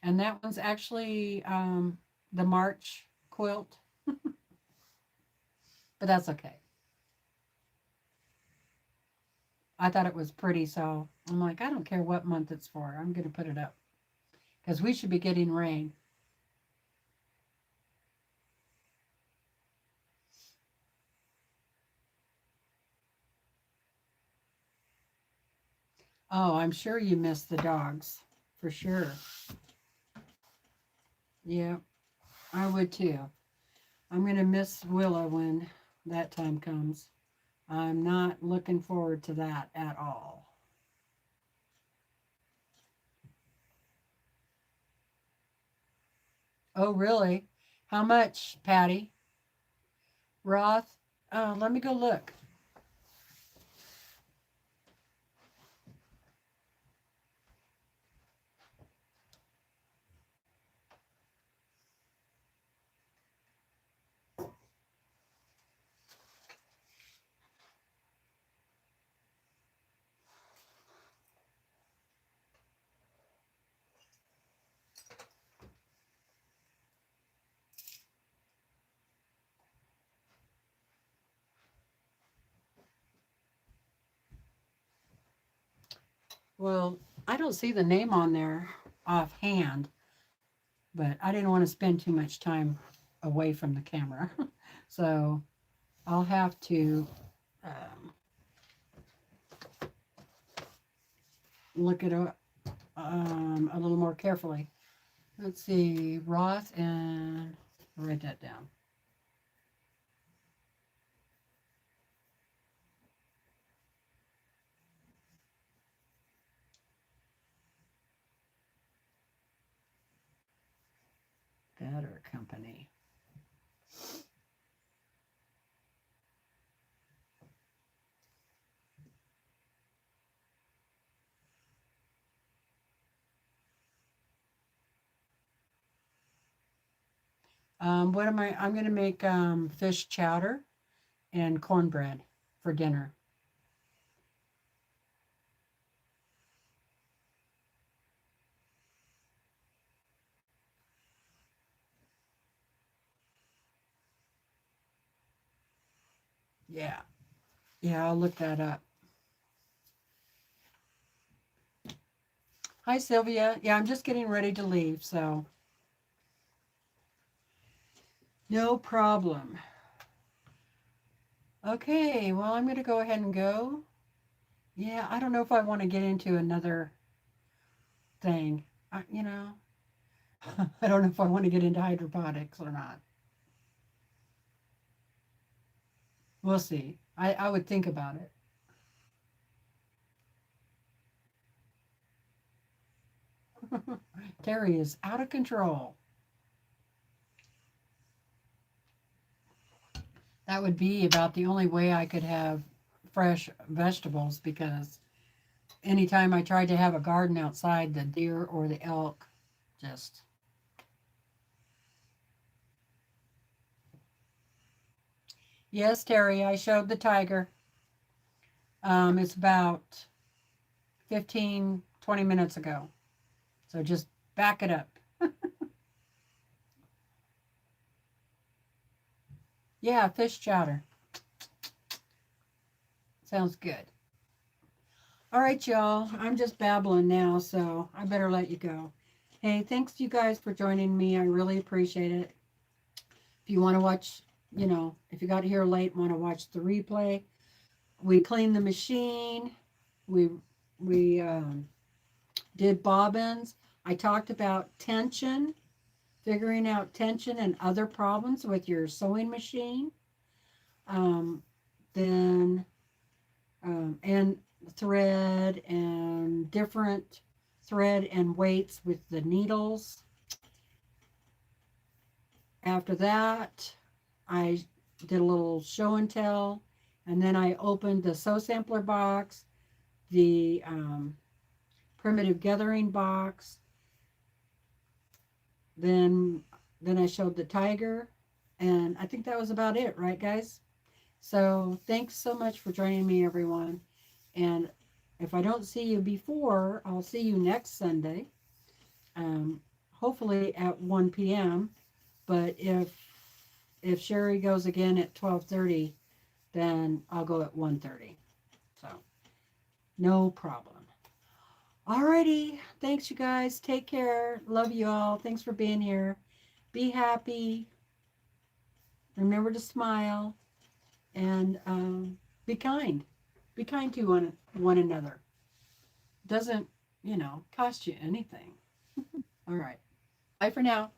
And that one's actually the March quilt, but that's okay. I thought it was pretty, so I'm like, I don't care what month it's for. I'm going to put it up because we should be getting rain. Oh, I'm sure you miss the dogs for sure. Yeah, I would too. I'm going to miss Willa when that time comes. I'm not looking forward to that at all. Oh, really? How much, Patty? Roth? Oh, let me go look. Well, I don't see the name on there offhand, but I didn't want to spend too much time away from the camera. So I'll have to look it up a little more carefully. Let's see, Roth, and write that down. Better Company. What am I? I'm going to make fish chowder and cornbread for dinner. Yeah. Yeah, I'll look that up. Hi, Sylvia. Yeah, I'm just getting ready to leave, so No problem. Okay, well, I'm going to go ahead and go. Yeah, I don't know if I want to get into another thing. You know, I don't know if I want to get into hydroponics or not. We'll see. I would think about it. Terry is out of control. That would be about the only way I could have fresh vegetables because anytime I tried to have a garden outside, the deer or the elk just. Yes, Terry, I showed the tiger. It's about 15, 20 minutes ago. So just back it up. Yeah, fish chowder. Sounds good. All right, y'all. I'm just babbling now, so I better let you go. Hey, thanks you guys for joining me. I really appreciate it. If you want to watch, if you got here late, want to watch the replay, we cleaned the machine. We did bobbins. I talked about tension, figuring out tension and other problems with your sewing machine. Um, then and thread and different thread and weights with the needles. After that, I did a little show and tell, and then I opened the sew sampler box, the primitive gathering box. Then I showed the tiger, and I think that was about it, right, guys? So thanks so much for joining me, everyone. And if I don't see you before, I'll see you next Sunday, um, hopefully at 1 p.m. But if Sherry goes again at 12:30, then I'll go at 1:30. So no problem. Alrighty. Thanks, you guys. Take care. Love you all. Thanks for being here. Be happy. Remember to smile and be kind. Be kind to one another. Doesn't, cost you anything. All right. Bye for now.